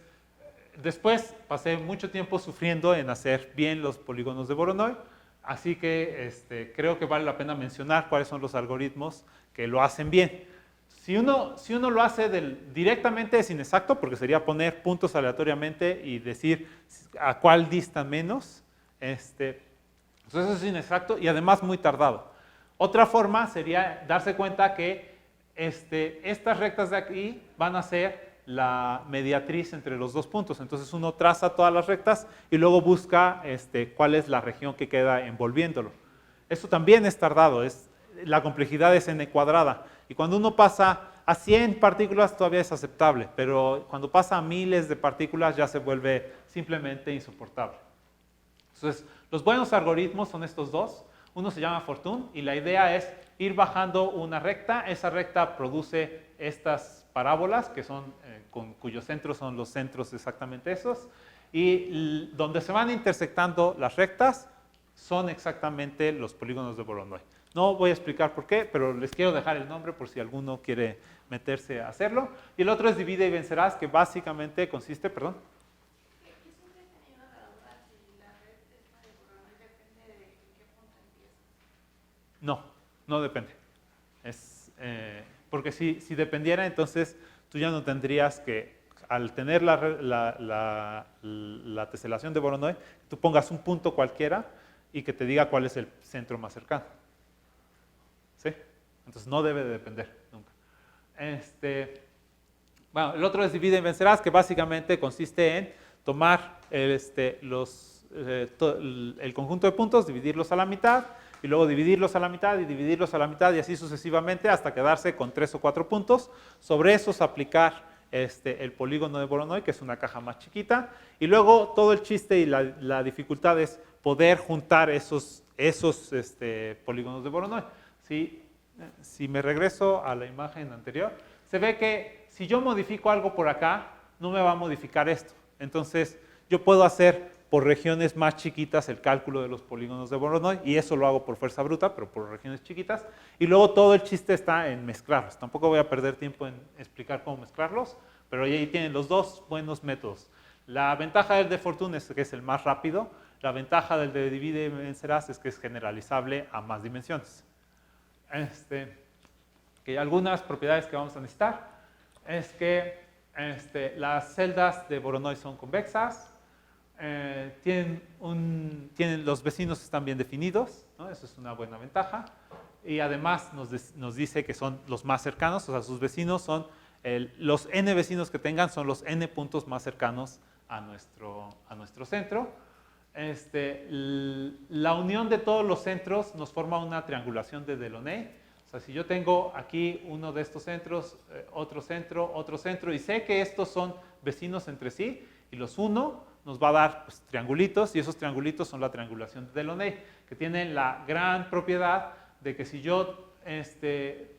después pasé mucho tiempo sufriendo en hacer bien los polígonos de Voronoi, así que creo que vale la pena mencionar cuáles son los algoritmos que lo hacen bien. Si uno lo hace directamente es inexacto, porque sería poner puntos aleatoriamente y decir a cuál dista menos. Entonces eso es inexacto y además muy tardado. Otra forma sería darse cuenta que estas rectas de aquí van a ser la mediatriz entre los dos puntos. Entonces uno traza todas las rectas y luego busca cuál es la región que queda envolviéndolo. Esto también es tardado, la complejidad es n cuadrada. Y cuando uno pasa a 100 partículas todavía es aceptable, pero cuando pasa a miles de partículas ya se vuelve simplemente insoportable. Entonces, los buenos algoritmos son estos dos. Uno se llama Fortune y la idea es ir bajando una recta. Esa recta produce estas parábolas que son, cuyos centros son los centros exactamente esos. Y donde se van intersectando las rectas son exactamente los polígonos de Voronoi. No voy a explicar por qué, pero les quiero dejar el nombre por si alguno quiere meterse a hacerlo. Y el otro es Divide y vencerás, que básicamente consiste, perdón. No depende. Porque si dependiera, entonces tú ya no tendrías que al tener la teselación de Voronoi, tú pongas un punto cualquiera y que te diga cuál es el centro más cercano. ¿Sí? Entonces no debe de depender nunca. Bueno, el otro es divide y vencerás, que básicamente consiste en tomar el conjunto de puntos, dividirlos a la mitad, y luego dividirlos a la mitad y dividirlos a la mitad y así sucesivamente hasta quedarse con 3 o 4 puntos. Sobre esos aplicar el polígono de Voronoi, que es una caja más chiquita, y luego todo el chiste y la dificultad es poder juntar esos polígonos de Voronoi. Si me regreso a la imagen anterior, se ve que si yo modifico algo por acá, no me va a modificar esto. Entonces, yo puedo hacer por regiones más chiquitas el cálculo de los polígonos de Voronoi, y eso lo hago por fuerza bruta, pero por regiones chiquitas, y luego todo el chiste está en mezclarlos. Tampoco voy a perder tiempo en explicar cómo mezclarlos, pero ahí tienen los dos buenos métodos. La ventaja del de Fortune es que es el más rápido, la ventaja del de divide y vencerás es que es generalizable a más dimensiones. Que algunas propiedades que vamos a necesitar es que las celdas de Voronoi son convexas, los vecinos están bien definidos, ¿no? Eso es una buena ventaja, y además nos dice que son los más cercanos, o sea, sus vecinos son, los n vecinos que tengan son los n puntos más cercanos a nuestro centro. La unión de todos los centros nos forma una triangulación de Delaunay. O sea, si yo tengo aquí uno de estos centros, otro centro, y sé que estos son vecinos entre sí, y los uno nos va a dar pues, triangulitos, y esos triangulitos son la triangulación de Delaunay, que tienen la gran propiedad de que si yo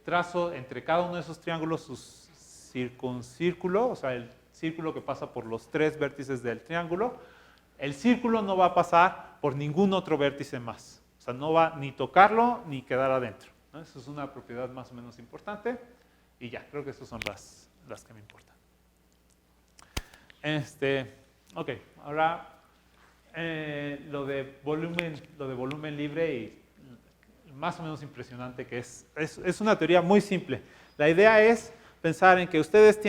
trazo entre cada uno de esos triángulos su circuncírculo, o sea, el círculo que pasa por los 3 vértices del triángulo, el círculo no va a pasar por ningún otro vértice más. O sea, no va ni tocarlo ni quedar adentro, ¿no? Eso es una propiedad más o menos importante. Y ya, creo que esas son las que me importan. Ok, ahora lo de volumen libre y más o menos impresionante que es una teoría muy simple. La idea es pensar en que ustedes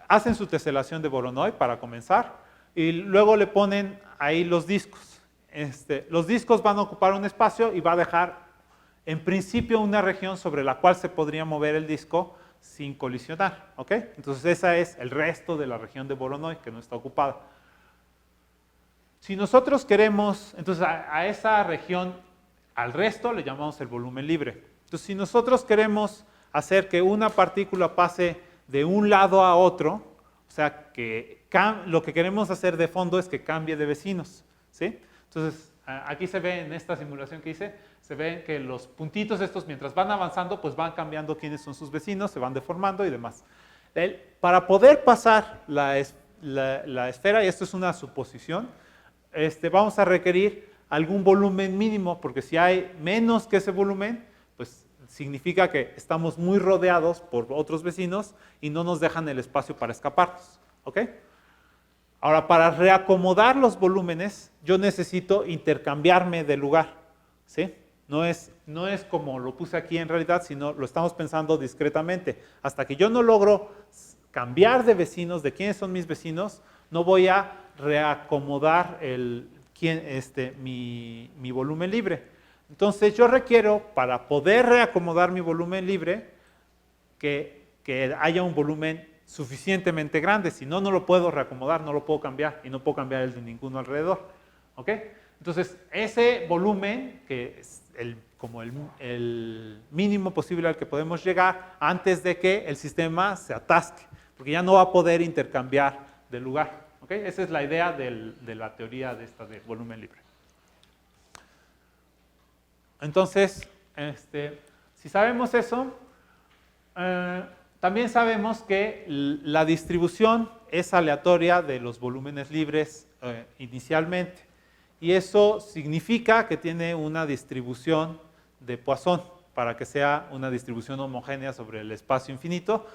hacen su teselación de Voronoi para comenzar y luego le ponen ahí los discos. Los discos van a ocupar un espacio y va a dejar en principio una región sobre la cual se podría mover el disco sin colisionar, ¿ok? Entonces ese es el resto de la región de Voronoi que no está ocupada. Si nosotros queremos, entonces a esa región, al resto le llamamos el volumen libre. Entonces si nosotros queremos hacer que una partícula pase de un lado a otro, o sea, que lo que queremos hacer de fondo es que cambie de vecinos, ¿sí? Entonces aquí se ve en esta simulación que hice, se ven que los puntitos estos mientras van avanzando pues van cambiando quiénes son sus vecinos, se van deformando y demás. Para poder pasar la esfera, y esto es una suposición, vamos a requerir algún volumen mínimo, porque si hay menos que ese volumen, pues significa que estamos muy rodeados por otros vecinos y no nos dejan el espacio para escaparnos, ¿ok? Ahora, para reacomodar los volúmenes, yo necesito intercambiarme de lugar, ¿sí? No es como lo puse aquí en realidad, sino lo estamos pensando discretamente. Hasta que yo no logro cambiar de vecinos, de quiénes son mis vecinos, no voy a reacomodar mi volumen libre. Entonces yo requiero, para poder reacomodar mi volumen libre, que haya un volumen suficientemente grande, si no, no lo puedo reacomodar, no lo puedo cambiar y no puedo cambiar el de ninguno alrededor, ¿ok? Entonces ese volumen, que es como el mínimo posible al que podemos llegar antes de que el sistema se atasque, porque ya no va a poder intercambiar de lugar, ¿ok? Esa es la idea de la teoría de volumen libre. Entonces, si sabemos eso, también sabemos que la distribución es aleatoria de los volúmenes libres inicialmente. Y eso significa que tiene una distribución de Poisson para que sea una distribución homogénea sobre el espacio infinito.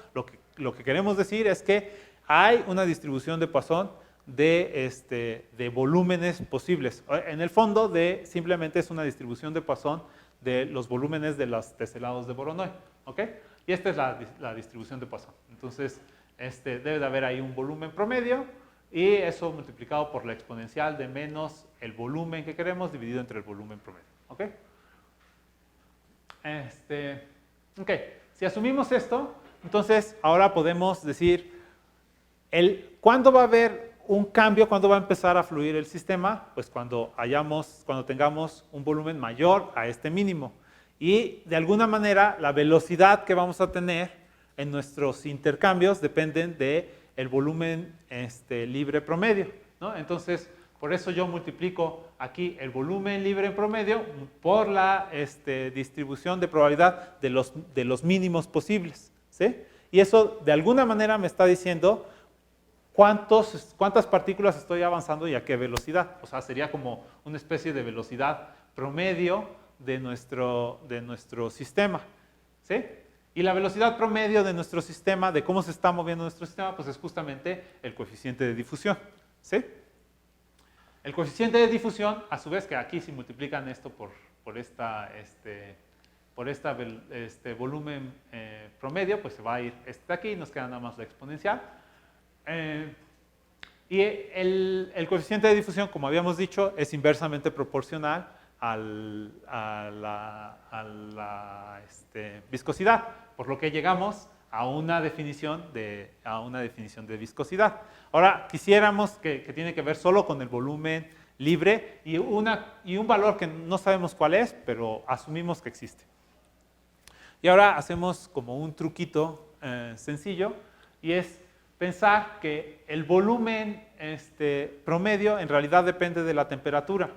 Lo que queremos decir es que hay una distribución de Poisson de volúmenes posibles. En el fondo, simplemente es una distribución de Poisson de los volúmenes de los teselados de Voronoi, ¿ok? Y esta es la distribución de Poisson. Entonces, debe de haber ahí un volumen promedio y eso multiplicado por la exponencial de menos el volumen que queremos dividido entre el volumen promedio. ¿Ok? Ok, si asumimos esto, entonces ahora podemos decir ¿cuándo va a haber un cambio? ¿Cuándo va a empezar a fluir el sistema? Pues cuando tengamos un volumen mayor a este mínimo. Y de alguna manera la velocidad que vamos a tener en nuestros intercambios dependen del volumen libre promedio, ¿no? Entonces, por eso yo multiplico aquí el volumen libre en promedio por la distribución de probabilidad de los mínimos posibles, ¿sí? Y eso de alguna manera me está diciendo cuántas partículas estoy avanzando y a qué velocidad. O sea, sería como una especie de velocidad promedio de nuestro sistema, ¿sí? Y la velocidad promedio de nuestro sistema, de cómo se está moviendo nuestro sistema, pues es justamente el coeficiente de difusión, ¿sí? El coeficiente de difusión, a su vez, que aquí si multiplican esto por este volumen promedio, pues se va a ir de aquí y nos queda nada más la exponencial. Y el coeficiente de difusión, como habíamos dicho, es inversamente proporcional a la viscosidad, por lo que llegamos a una definición de viscosidad. Ahora, quisiéramos que tiene que ver solo con el volumen libre y un valor que no sabemos cuál es, pero asumimos que existe. Y ahora hacemos como un truquito sencillo, y es pensar que el volumen promedio en realidad depende de la temperatura.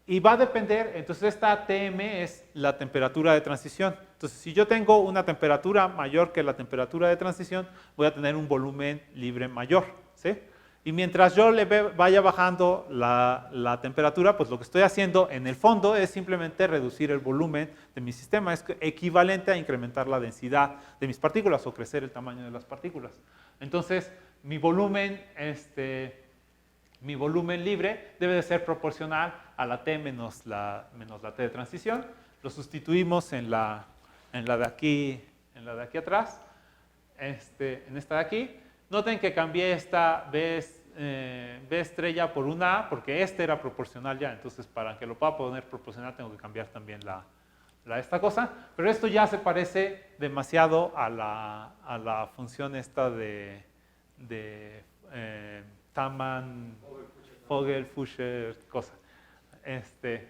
Y va a depender, entonces esta Tm es la temperatura de transición. Entonces, si yo tengo una temperatura mayor que la temperatura de transición, voy a tener un volumen libre mayor, ¿sí? Y mientras yo le vaya bajando la temperatura, pues lo que estoy haciendo en el fondo es simplemente reducir el volumen de mi sistema. Es equivalente a incrementar la densidad de mis partículas o crecer el tamaño de las partículas. Entonces, mi volumen libre debe de ser proporcional a la T menos la T de transición. Lo sustituimos en la de aquí atrás, en esta de aquí. Noten que cambié esta B estrella por una A, porque este era proporcional ya. Entonces, para que lo pueda poner proporcional, tengo que cambiar también esta cosa. Pero esto ya se parece demasiado a la función esta de Taman, Fogel, Fusher, cosa.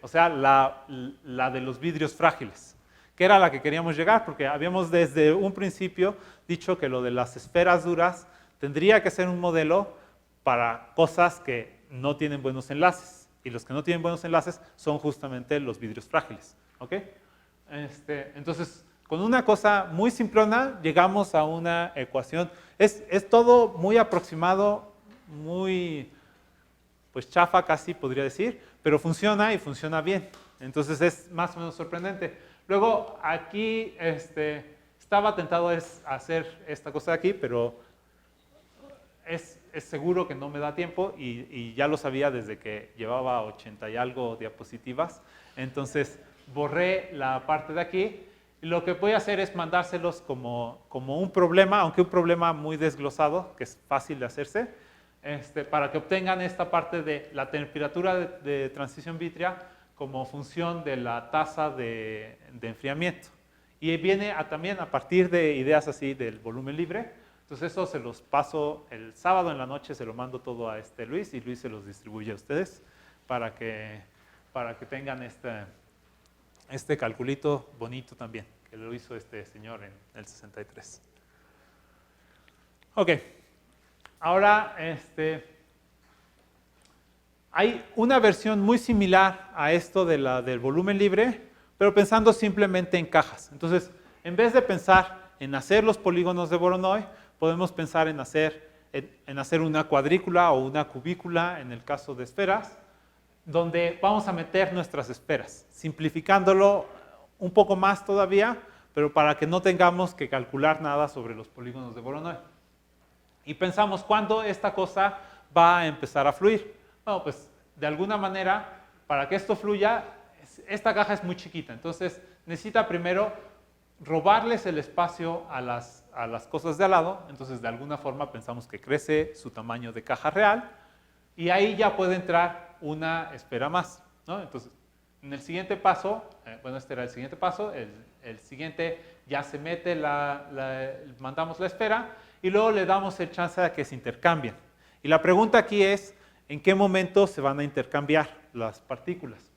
O sea, la de los vidrios frágiles, que era la que queríamos llegar, porque habíamos desde un principio dicho que lo de las esferas duras tendría que ser un modelo para cosas que no tienen buenos enlaces. Y los que no tienen buenos enlaces son justamente los vidrios frágiles. ¿Ok? Entonces, con una cosa muy simplona llegamos a una ecuación. Es todo muy aproximado, muy pues chafa casi podría decir, pero funciona y funciona bien. Entonces es más o menos sorprendente. Luego aquí estaba tentado a hacer esta cosa de aquí, pero es seguro que no me da tiempo y ya lo sabía desde que llevaba 80 y algo diapositivas. Entonces borré la parte de aquí. Y lo que voy a hacer es mandárselos como un problema, aunque un problema muy desglosado, que es fácil de hacerse, para que obtengan esta parte de la temperatura de transición vítrea como función de la tasa de enfriamiento. Y viene también a partir de ideas así del volumen libre. Entonces eso se los paso el sábado en la noche, se lo mando todo a Luis y Luis se los distribuye a ustedes para que tengan este calculito bonito también, que lo hizo este señor en el 63. Ok, ahora hay una versión muy similar a esto del volumen libre, pero pensando simplemente en cajas. Entonces, en vez de pensar en hacer los polígonos de Voronoi, podemos pensar en hacer una cuadrícula o una cubícula en el caso de esferas, donde vamos a meter nuestras esferas, simplificándolo un poco más todavía, pero para que no tengamos que calcular nada sobre los polígonos de Voronoi. Y pensamos, ¿cuándo esta cosa va a empezar a fluir? Bueno, pues de alguna manera, para que esto fluya, esta caja es muy chiquita, entonces necesita primero robarles el espacio a las cosas de al lado, entonces de alguna forma pensamos que crece su tamaño de caja real y ahí ya puede entrar una esfera más, ¿no? Entonces, en el siguiente paso, bueno, este era el siguiente paso, el siguiente ya se mete, mandamos la esfera y luego le damos el chance de que se intercambien. Y la pregunta aquí es, ¿en qué momento se van a intercambiar las partículas?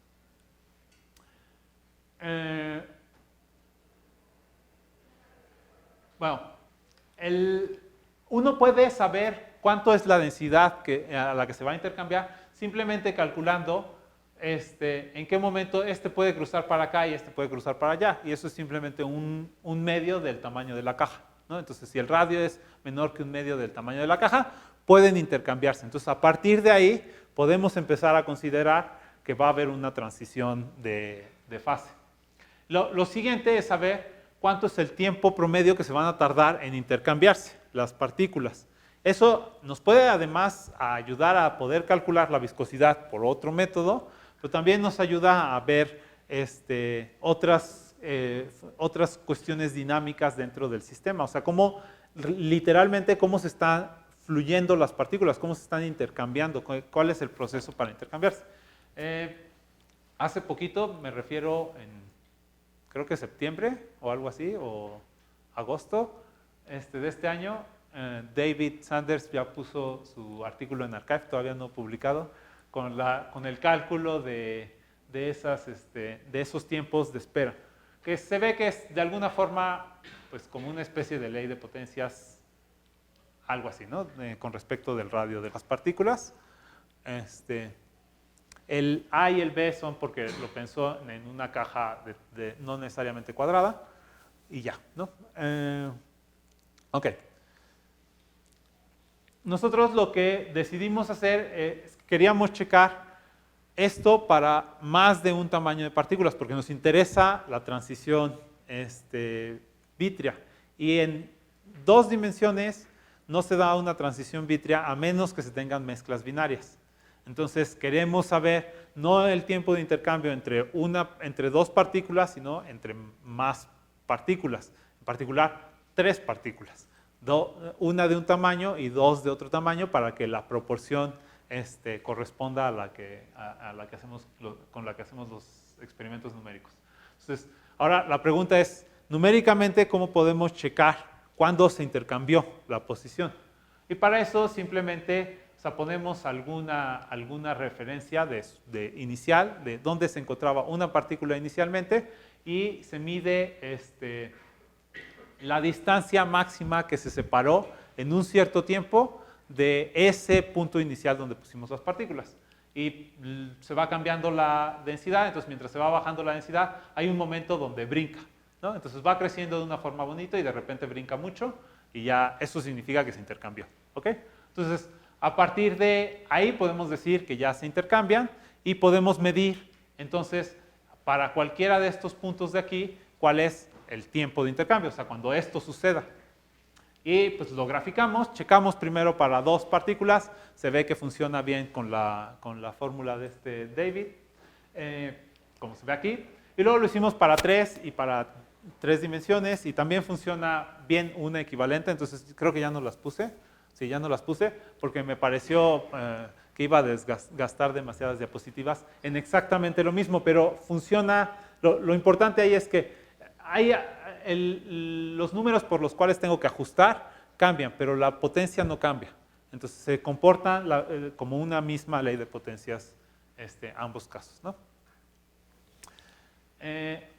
Bueno, uno puede saber cuánto es la densidad a la que se va a intercambiar simplemente calculando en qué momento este puede cruzar para acá y este puede cruzar para allá. Y eso es simplemente un medio del tamaño de la caja, ¿no? Entonces, si el radio es menor que un medio del tamaño de la caja, pueden intercambiarse. Entonces, a partir de ahí, podemos empezar a considerar que va a haber una transición de fase. Lo siguiente es saber cuánto es el tiempo promedio que se van a tardar en intercambiarse las partículas. Eso nos puede además ayudar a poder calcular la viscosidad por otro método, pero también nos ayuda a ver otras cuestiones dinámicas dentro del sistema. O sea, literalmente cómo se están fluyendo las partículas, cómo se están intercambiando, cuál es el proceso para intercambiarse. Hace poquito, me refiero creo que septiembre o algo así, o agosto de este año, David Sanders ya puso su artículo en Archive, todavía no publicado, con el cálculo de esos tiempos de espera, que se ve que es de alguna forma pues, como una especie de ley de potencias, algo así, ¿no? Con respecto del radio de las partículas. El A y el B son porque lo pensó en una caja no necesariamente cuadrada, y ya, ¿no? Ok. Nosotros lo que decidimos hacer es, queríamos checar esto para más de un tamaño de partículas, porque nos interesa la transición vítrea. Y en 2 dimensiones no se da una transición vítrea a menos que se tengan mezclas binarias. Entonces queremos saber no el tiempo de intercambio entre 2 partículas, sino entre más partículas, en particular 3 partículas. Una de un tamaño y 2 de otro tamaño para que la proporción corresponda con la que hacemos los experimentos numéricos. Entonces, ahora la pregunta es, numéricamente, ¿cómo podemos checar cuándo se intercambió la posición? Y para eso simplemente ponemos alguna referencia inicial de dónde se encontraba una partícula inicialmente y se mide la distancia máxima que se separó en un cierto tiempo de ese punto inicial donde pusimos las partículas. Y se va cambiando la densidad, entonces mientras se va bajando la densidad, hay un momento donde brinca, ¿no? Entonces va creciendo de una forma bonita y de repente brinca mucho y ya eso significa que se intercambió, ¿ok? Entonces, a partir de ahí podemos decir que ya se intercambian y podemos medir, entonces, para cualquiera de estos puntos de aquí, cuál es el tiempo de intercambio, o sea, cuando esto suceda. Y pues lo graficamos, checamos primero para 2 partículas, se ve que funciona bien con la fórmula de David, como se ve aquí. Y luego lo hicimos para 3 y para 3 dimensiones y también funciona bien una equivalente, entonces creo que ya no las puse. Sí, ya no las puse porque me pareció que iba a desgastar demasiadas diapositivas en exactamente lo mismo, pero funciona. Lo importante ahí es que los números por los cuales tengo que ajustar cambian, pero la potencia no cambia. Entonces se comportan como una misma ley de potencias ambos casos, ¿no?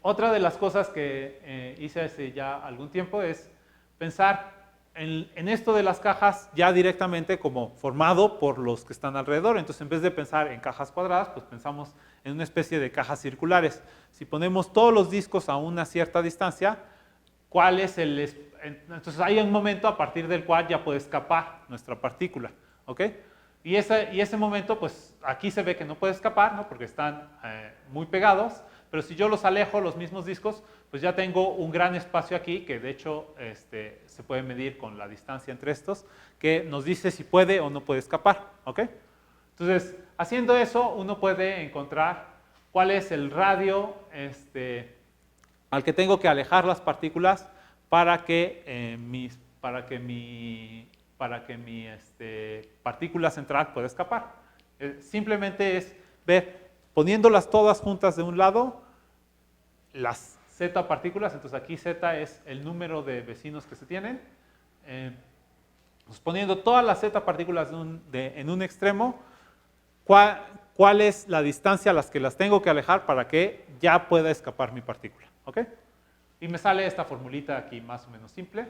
Otra de las cosas que hice hace ya algún tiempo es pensar en esto de las cajas ya directamente como formado por los que están alrededor. Entonces, en vez de pensar en cajas cuadradas, pues pensamos en una especie de cajas circulares. Si ponemos todos los discos a una cierta distancia, ¿cuál es entonces hay un momento a partir del cual ya puede escapar nuestra partícula, ¿ok? Y ese momento, pues aquí se ve que no puede escapar, ¿no? Porque están muy pegados, pero si yo los alejo, los mismos discos, pues ya tengo un gran espacio aquí, que de hecho se puede medir con la distancia entre estos, que nos dice si puede o no puede escapar, ¿ok? Entonces, haciendo eso, uno puede encontrar cuál es el radio al que tengo que alejar las partículas para que mi partícula central pueda escapar. Simplemente es ver, poniéndolas todas juntas de un lado, las z partículas, entonces aquí z es el número de vecinos que se tienen, pues poniendo todas las z partículas en un extremo, ¿cuál es la distancia a las que las tengo que alejar para que ya pueda escapar mi partícula? ¿Ok? Y me sale esta formulita aquí más o menos simple.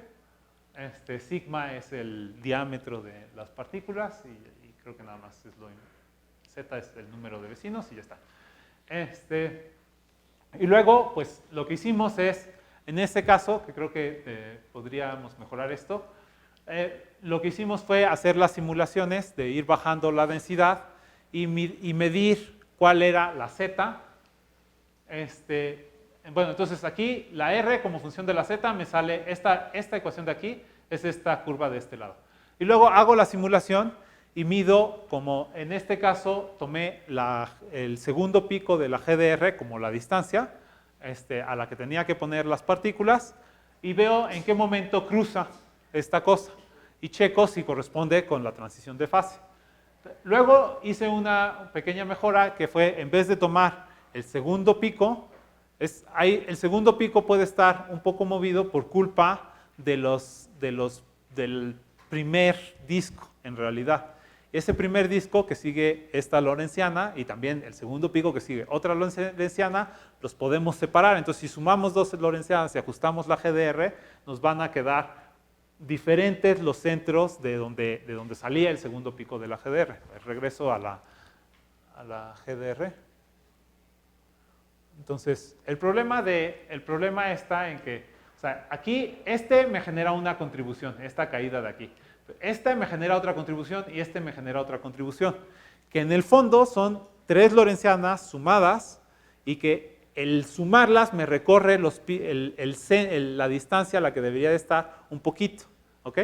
Sigma es el diámetro de las partículas y creo que nada más es z es el número de vecinos y ya está. Y luego, pues lo que hicimos es, en este caso, que creo que podríamos mejorar esto, lo que hicimos fue hacer las simulaciones de ir bajando la densidad y medir cuál era la z. Bueno, entonces aquí la R como función de la z me sale esta ecuación de aquí, es esta curva de este lado. Y luego hago la simulación y mido, como en este caso tomé el segundo pico de la GDR como la distancia a la que tenía que poner las partículas y veo en qué momento cruza esta cosa y checo si corresponde con la transición de fase. Luego hice una pequeña mejora que fue, en vez de tomar el segundo pico, el segundo pico puede estar un poco movido por culpa del primer disco, en realidad. Ese primer disco que sigue esta lorentziana y también el segundo pico que sigue otra lorentziana, los podemos separar. Entonces, si sumamos dos lorentzianas y ajustamos la GDR, nos van a quedar diferentes los centros de donde salía el segundo pico de la GDR. Regreso a la GDR. Entonces, el problema está en que, o sea, aquí me genera una contribución, esta caída de aquí. Me genera otra contribución y me genera otra contribución. Que en el fondo son tres lorentzianas sumadas y que el sumarlas me recorre la distancia a la que debería de estar un poquito. ¿Ok?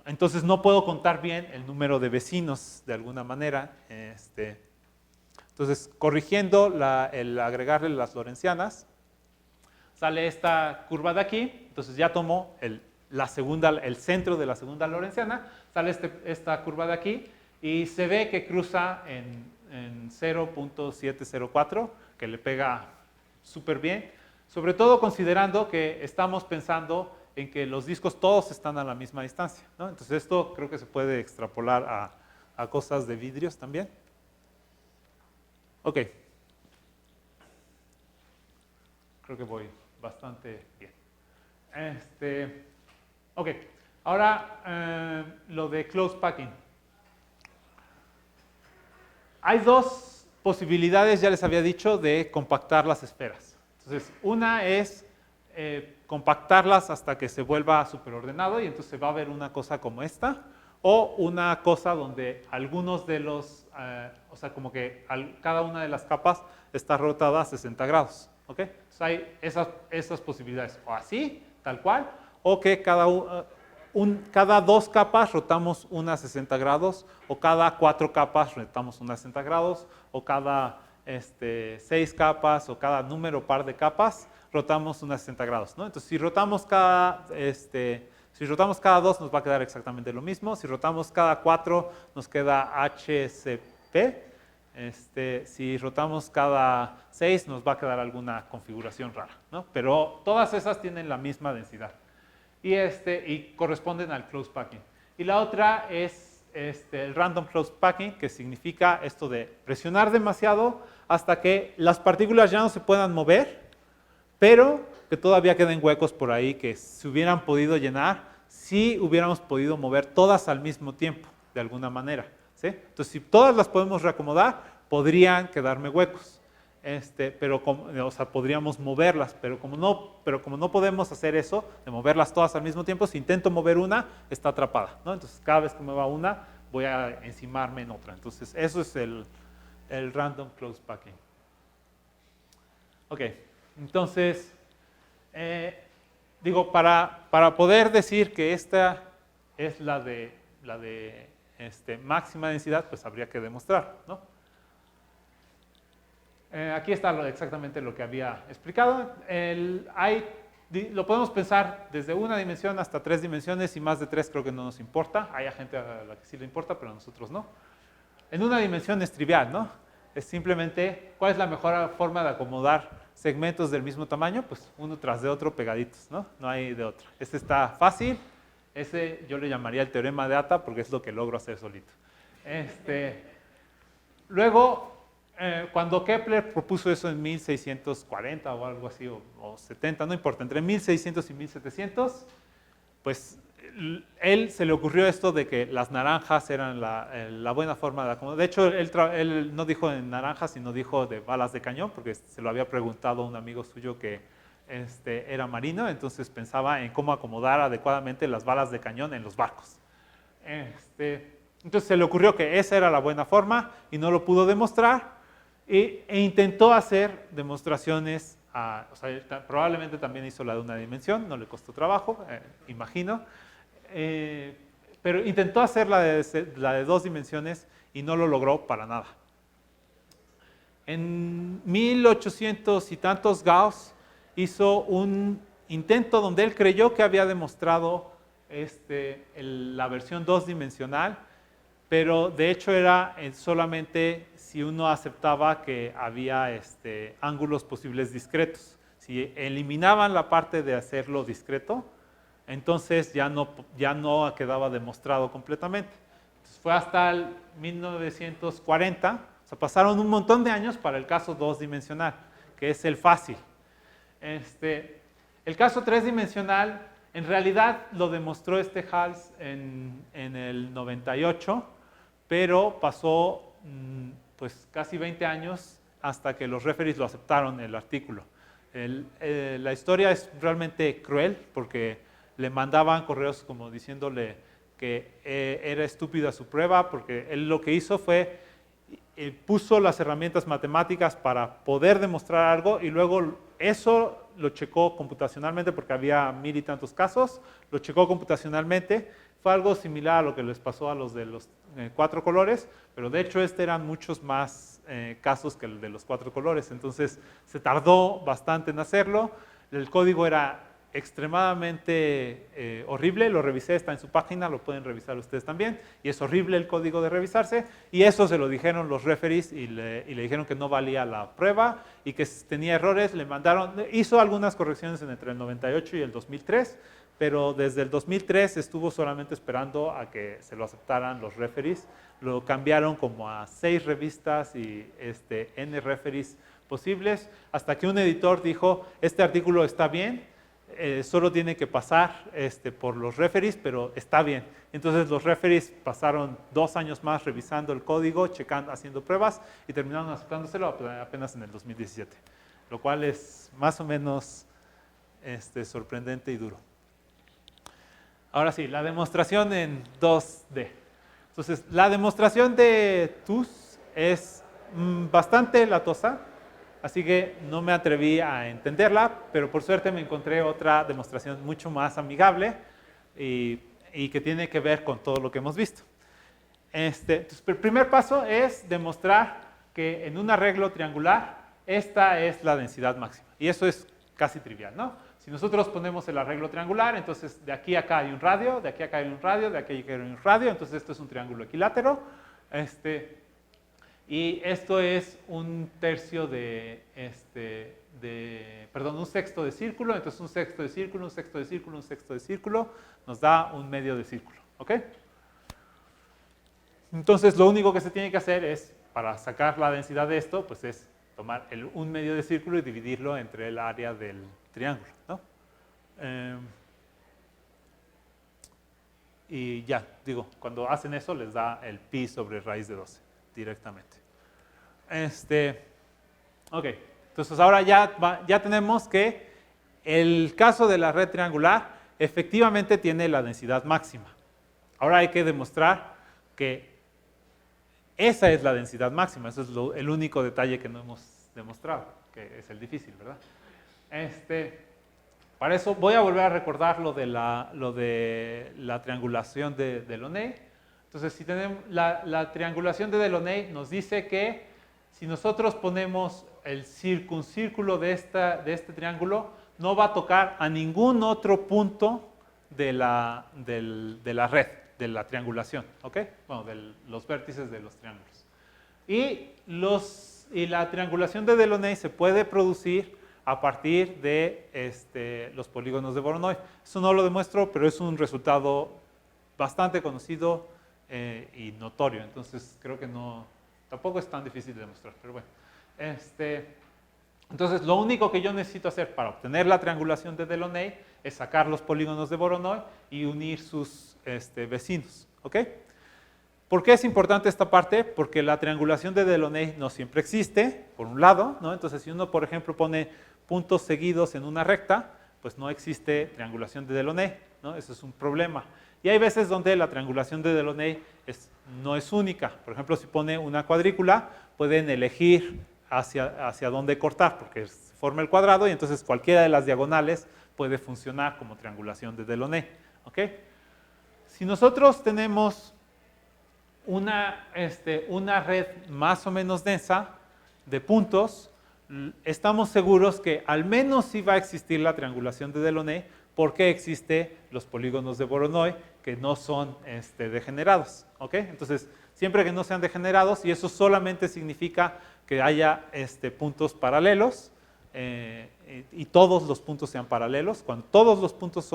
Entonces no puedo contar bien el número de vecinos de alguna manera. Entonces, corrigiendo el agregarle las lorentzianas, sale esta curva de aquí. Entonces ya tomo el centro de la segunda lorentziana, sale esta curva de aquí y se ve que cruza en 0.704, que le pega súper bien, sobre todo considerando que estamos pensando en que los discos todos están a la misma distancia, ¿no? Entonces esto creo que se puede extrapolar a cosas de vidrios también. Ok. Creo que voy bastante bien. Ok, ahora lo de close packing. Hay dos posibilidades, ya les había dicho, de compactar las esferas. Entonces, una es compactarlas hasta que se vuelva superordenado y entonces va a haber una cosa como esta, o una cosa donde algunos de o sea, como que cada una de las capas está rotada a 60 grados. ¿Ok? Entonces hay esas posibilidades, o así, tal cual, o que cada dos capas rotamos unas 60 grados, o cada 4 capas rotamos unas 60 grados, o cada 6 capas, o cada número par de capas rotamos unas 60 grados, ¿no? Entonces, si rotamos cada 2 nos va a quedar exactamente lo mismo, si rotamos cada 4 nos queda HCP, si rotamos cada 6 nos va a quedar alguna configuración rara, ¿no? Pero todas esas tienen la misma densidad y corresponden al close packing. Y la otra es el random close packing, que significa esto de presionar demasiado hasta que las partículas ya no se puedan mover, pero que todavía queden huecos por ahí que se hubieran podido llenar si hubiéramos podido mover todas al mismo tiempo, de alguna manera. ¿Sí? Entonces, si todas las podemos reacomodar, podrían quedarme huecos. O sea, podríamos moverlas, pero como no podemos hacer eso, de moverlas todas al mismo tiempo, si intento mover una, está atrapada, ¿no? Entonces, cada vez que mueva una, voy a encimarme en otra. Entonces, eso es el random close packing. Ok, entonces, digo, para poder decir que esta es la de máxima densidad, pues habría que demostrar, ¿no? Aquí está exactamente lo que había explicado. Lo podemos pensar desde una dimensión hasta 3 dimensiones y más de 3 creo que no nos importa. Hay gente a la que sí le importa, pero a nosotros no. En una dimensión es trivial, ¿no? Es simplemente cuál es la mejor forma de acomodar segmentos del mismo tamaño, pues uno tras de otro pegaditos, ¿no? No hay de otro. Este está fácil. Ese yo le llamaría el teorema de Atta porque es lo que logro hacer solito. Luego, cuando Kepler propuso eso en 1640 o algo así, o 70, no importa, entre 1600 y 1700, pues él se le ocurrió esto de que las naranjas eran la buena forma de acomodar. De hecho, él no dijo en naranjas, sino dijo de balas de cañón, porque se lo había preguntado a un amigo suyo que era marino, entonces pensaba en cómo acomodar adecuadamente las balas de cañón en los barcos. Entonces se le ocurrió que esa era la buena forma y no lo pudo demostrar e intentó hacer demostraciones, o sea, probablemente también hizo la de una dimensión, no le costó trabajo, imagino, pero intentó hacer la de 2 dimensiones y no lo logró para nada. En 1800 y tantos Gauss hizo un intento donde él creyó que había demostrado la versión 2-dimensional, pero de hecho era solamente si uno aceptaba que había ángulos posibles discretos. Si eliminaban la parte de hacerlo discreto, entonces ya no quedaba demostrado completamente. Entonces fue hasta el 1940, o sea, pasaron un montón de años para el caso 2-dimensional, que es el fácil. El caso 3-dimensional, en realidad lo demostró Hals en el 98, pero pasó pues casi 20 años hasta que los referees lo aceptaron el artículo. La historia es realmente cruel porque le mandaban correos como diciéndole que era estúpida su prueba, porque él lo que hizo fue puso las herramientas matemáticas para poder demostrar algo y luego eso lo checó computacionalmente porque había 1000 y tantos casos, lo checó computacionalmente. Fue algo similar a lo que les pasó a los de los 4 colores, pero de hecho eran muchos más casos que el de los 4 colores, entonces se tardó bastante en hacerlo. El código era extremadamente horrible, lo revisé, está en su página, lo pueden revisar ustedes también, y es horrible el código de revisarse, y eso se lo dijeron los referees y le dijeron que no valía la prueba y que tenía errores, le mandaron, hizo algunas correcciones entre el 98 y el 2003, pero desde el 2003 estuvo solamente esperando a que se lo aceptaran los referees, lo cambiaron como a 6 revistas y N referees posibles, hasta que un editor dijo, este artículo está bien, solo tiene que pasar por los referees, pero está bien. Entonces los referees pasaron 2 años más revisando el código, checando, haciendo pruebas y terminaron aceptándoselo apenas en el 2017, lo cual es más o menos sorprendente y duro. Ahora sí, la demostración en 2D. Entonces, la demostración de TUS es bastante latosa, así que no me atreví a entenderla, pero por suerte me encontré otra demostración mucho más amigable y que tiene que ver con todo lo que hemos visto. Entonces, el primer paso es demostrar que en un arreglo triangular esta es la densidad máxima. Y eso es casi trivial, ¿no? Si nosotros ponemos el arreglo triangular, entonces de aquí a acá hay un radio, de aquí a acá hay un radio, de aquí a acá hay un radio, entonces esto es un triángulo equilátero. Y esto es un tercio un sexto de círculo, entonces un sexto de círculo, un sexto de círculo, un sexto de círculo, nos da un medio de círculo, ¿ok? Entonces lo único que se tiene que hacer es, para sacar la densidad de esto, pues es tomar un medio de círculo y dividirlo entre el área del triángulo, ¿no? Y ya, digo, cuando hacen eso les da el pi sobre raíz de 12 directamente. Ok, entonces ahora ya tenemos que el caso de la red triangular efectivamente tiene la densidad máxima. Ahora hay que demostrar que esa es la densidad máxima. Eso es el único detalle que no hemos demostrado, que es el difícil, ¿verdad? Para eso voy a volver a recordar lo de la triangulación de Delaunay. Entonces, si tenemos la triangulación de Delaunay nos dice que si nosotros ponemos el circuncírculo de este triángulo no va a tocar a ningún otro punto de la red, de la triangulación, ¿ok? Bueno, de los vértices de los triángulos. Y la triangulación de Delaunay se puede producir a partir de los polígonos de Voronoi. Eso no lo demuestro, pero es un resultado bastante conocido y notorio. Entonces, creo que tampoco es tan difícil de demostrar, pero bueno. Entonces, lo único que yo necesito hacer para obtener la triangulación de Delaunay es sacar los polígonos de Voronoi y unir sus vecinos, ¿ok? ¿Por qué es importante esta parte? Porque la triangulación de Delaunay no siempre existe, por un lado, ¿no? Entonces, si uno, por ejemplo, pone puntos seguidos en una recta, pues no existe triangulación de Delaunay, ¿no? Eso es un problema. Y hay veces donde la triangulación de Delaunay no es única. Por ejemplo, si pone una cuadrícula, pueden elegir hacia dónde cortar, porque se forma el cuadrado y entonces cualquiera de las diagonales puede funcionar como triangulación de Delaunay, ¿ok? Si nosotros tenemos una red más o menos densa de puntos, estamos seguros que al menos sí va a existir la triangulación de Delaunay porque existen los polígonos de Voronoi que no son degenerados, ¿ok? Entonces, siempre que no sean degenerados, y eso solamente significa que haya puntos paralelos y todos los puntos sean paralelos. Cuando todos los puntos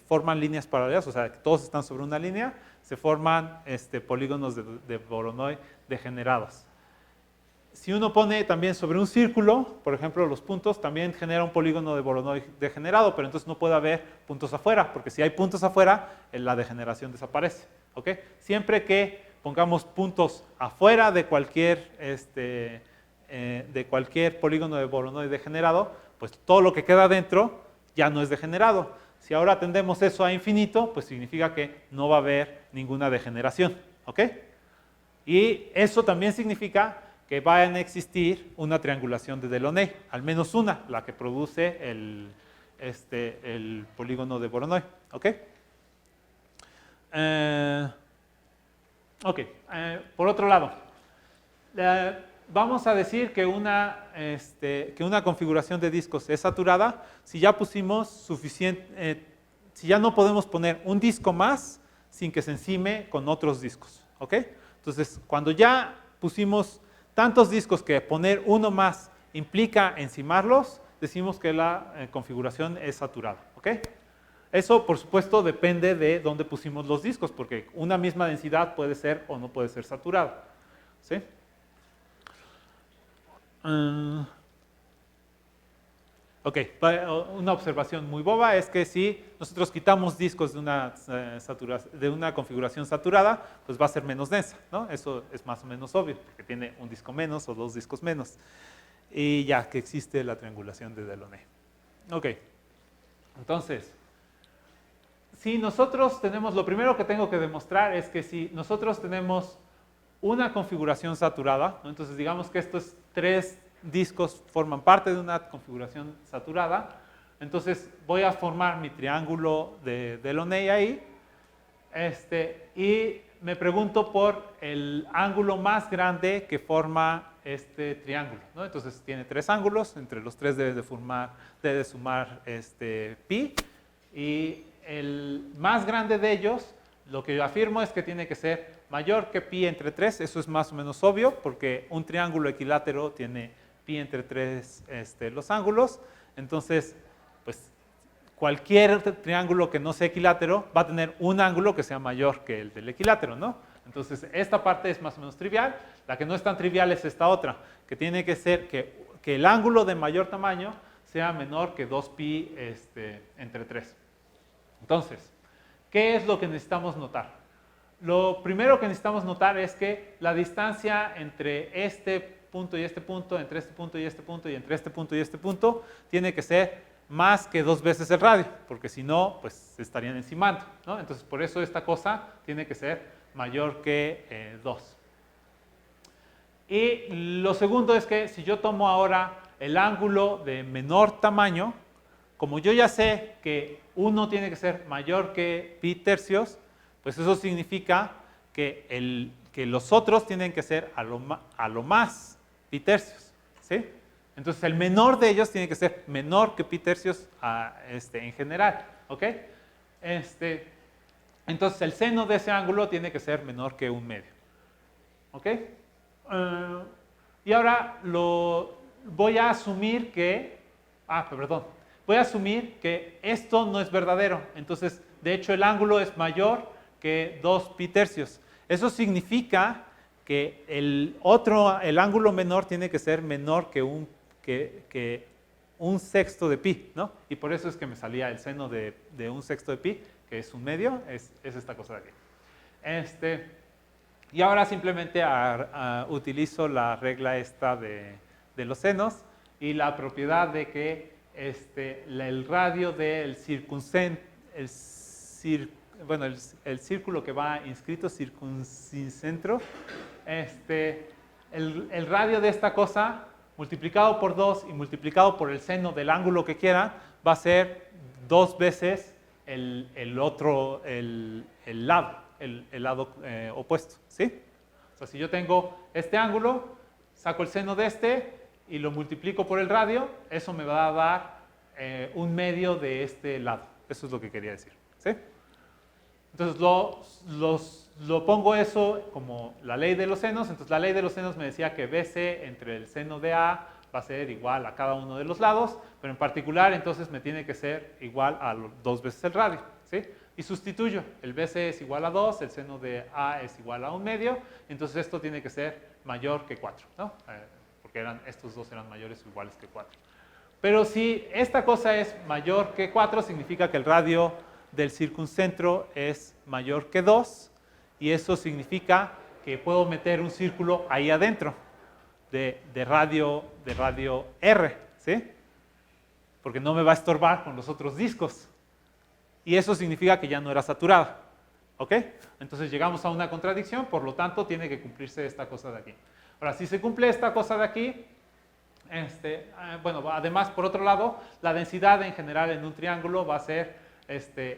forman líneas paralelas, o sea, que todos están sobre una línea, se forman polígonos de Voronoi degenerados. Si uno pone también sobre un círculo, por ejemplo, los puntos, también genera un polígono de Voronoi degenerado, pero entonces no puede haber puntos afuera, porque si hay puntos afuera, la degeneración desaparece, ¿ok? Siempre que pongamos puntos afuera de cualquier polígono de Voronoi degenerado, pues todo lo que queda dentro ya no es degenerado. Si ahora tendemos eso a infinito, pues significa que no va a haber ninguna degeneración, ¿ok? Y eso también significa que vayan a existir una triangulación de Delaunay, al menos una, la que produce el polígono de Voronoi, ¿ok? Por otro lado, vamos a decir que una configuración de discos es saturada si ya pusimos suficiente, si ya no podemos poner un disco más sin que se encime con otros discos, ¿ok? Entonces, cuando ya pusimos tantos discos que poner uno más implica encimarlos, decimos que la configuración es saturada, ¿ok? Eso, por supuesto, depende de dónde pusimos los discos, porque una misma densidad puede ser o no puede ser saturada, ¿sí? Ok, una observación muy boba es que si nosotros quitamos discos de una configuración saturada, pues va a ser menos densa, ¿no? Eso es más o menos obvio, porque tiene un disco menos o dos discos menos. Y ya que existe la triangulación de Delaunay. Ok, entonces, si nosotros tenemos, lo primero que tengo que demostrar es que si nosotros tenemos una configuración saturada, ¿no? Entonces digamos que estos tres discos forman parte de una configuración saturada, entonces voy a formar mi triángulo de Delaunay ahí, y me pregunto por el ángulo más grande que forma este triángulo, ¿no? Entonces tiene tres ángulos, entre los tres debe de sumar pi, y el más grande de ellos, lo que yo afirmo es que tiene que ser mayor que pi entre 3, eso es más o menos obvio, porque un triángulo equilátero tiene pi entre 3 los ángulos, entonces, pues, cualquier triángulo que no sea equilátero va a tener un ángulo que sea mayor que el del equilátero, ¿no? Entonces, esta parte es más o menos trivial, la que no es tan trivial es esta otra, que tiene que ser que el ángulo de mayor tamaño sea menor que 2pi entre 3. Entonces, ¿qué es lo que necesitamos notar? Lo primero que necesitamos notar es que la distancia entre este punto y este punto, entre este punto y este punto, y entre este punto y este punto, tiene que ser más que 2 veces el radio, porque si no, pues se estarían encimando, ¿no? Entonces, por eso esta cosa tiene que ser mayor que 2. Y lo segundo es que si yo tomo ahora el ángulo de menor tamaño, como yo ya sé que uno tiene que ser mayor que pi tercios, pues eso significa que los otros tienen que ser a lo más pi tercios, ¿sí? ¿sí? Entonces, el menor de ellos tiene que ser menor que pi tercios en general, ¿ok? Entonces, el seno de ese ángulo tiene que ser menor que 1/2, ¿ok? Y ahora voy a asumir que, voy a asumir que esto no es verdadero. Entonces, de hecho, el ángulo es mayor que 2 pi tercios. Eso significa que el ángulo menor tiene que ser menor que un sexto de pi, ¿no? Y por eso es que me salía el seno de un sexto de pi, que es 1/2, es esta cosa de aquí. Y ahora simplemente utilizo la regla esta de los senos y la propiedad de que el radio del el círculo que va inscrito, circuncentro, el radio de esta cosa multiplicado por 2 y multiplicado por el seno del ángulo que quiera va a ser 2 veces el lado opuesto, ¿sí? O sea, si yo tengo este ángulo, saco el seno de y lo multiplico por el radio, eso me va a dar 1/2 de este lado. Eso es lo que quería decir, ¿sí? Entonces lo pongo eso como la ley de los senos. Entonces la ley de los senos me decía que BC entre el seno de A va a ser igual a cada uno de los lados, pero en particular entonces me tiene que ser igual a 2 veces el radio, ¿sí? Y sustituyo, el BC es igual a 2, el seno de A es igual a 1/2, entonces esto tiene que ser mayor que 4, ¿no? Porque estos dos eran mayores o iguales que 4. Pero si esta cosa es mayor que 4, significa que el radio del circuncentro es mayor que 2, y eso significa que puedo meter un círculo ahí adentro de radio R, ¿sí? Porque no me va a estorbar con los otros discos. Y eso significa que ya no era saturada, ¿ok? Entonces llegamos a una contradicción, por lo tanto tiene que cumplirse esta cosa de aquí. Ahora, si se cumple esta cosa de aquí, bueno, además, por otro lado, la densidad en general en un triángulo va a ser,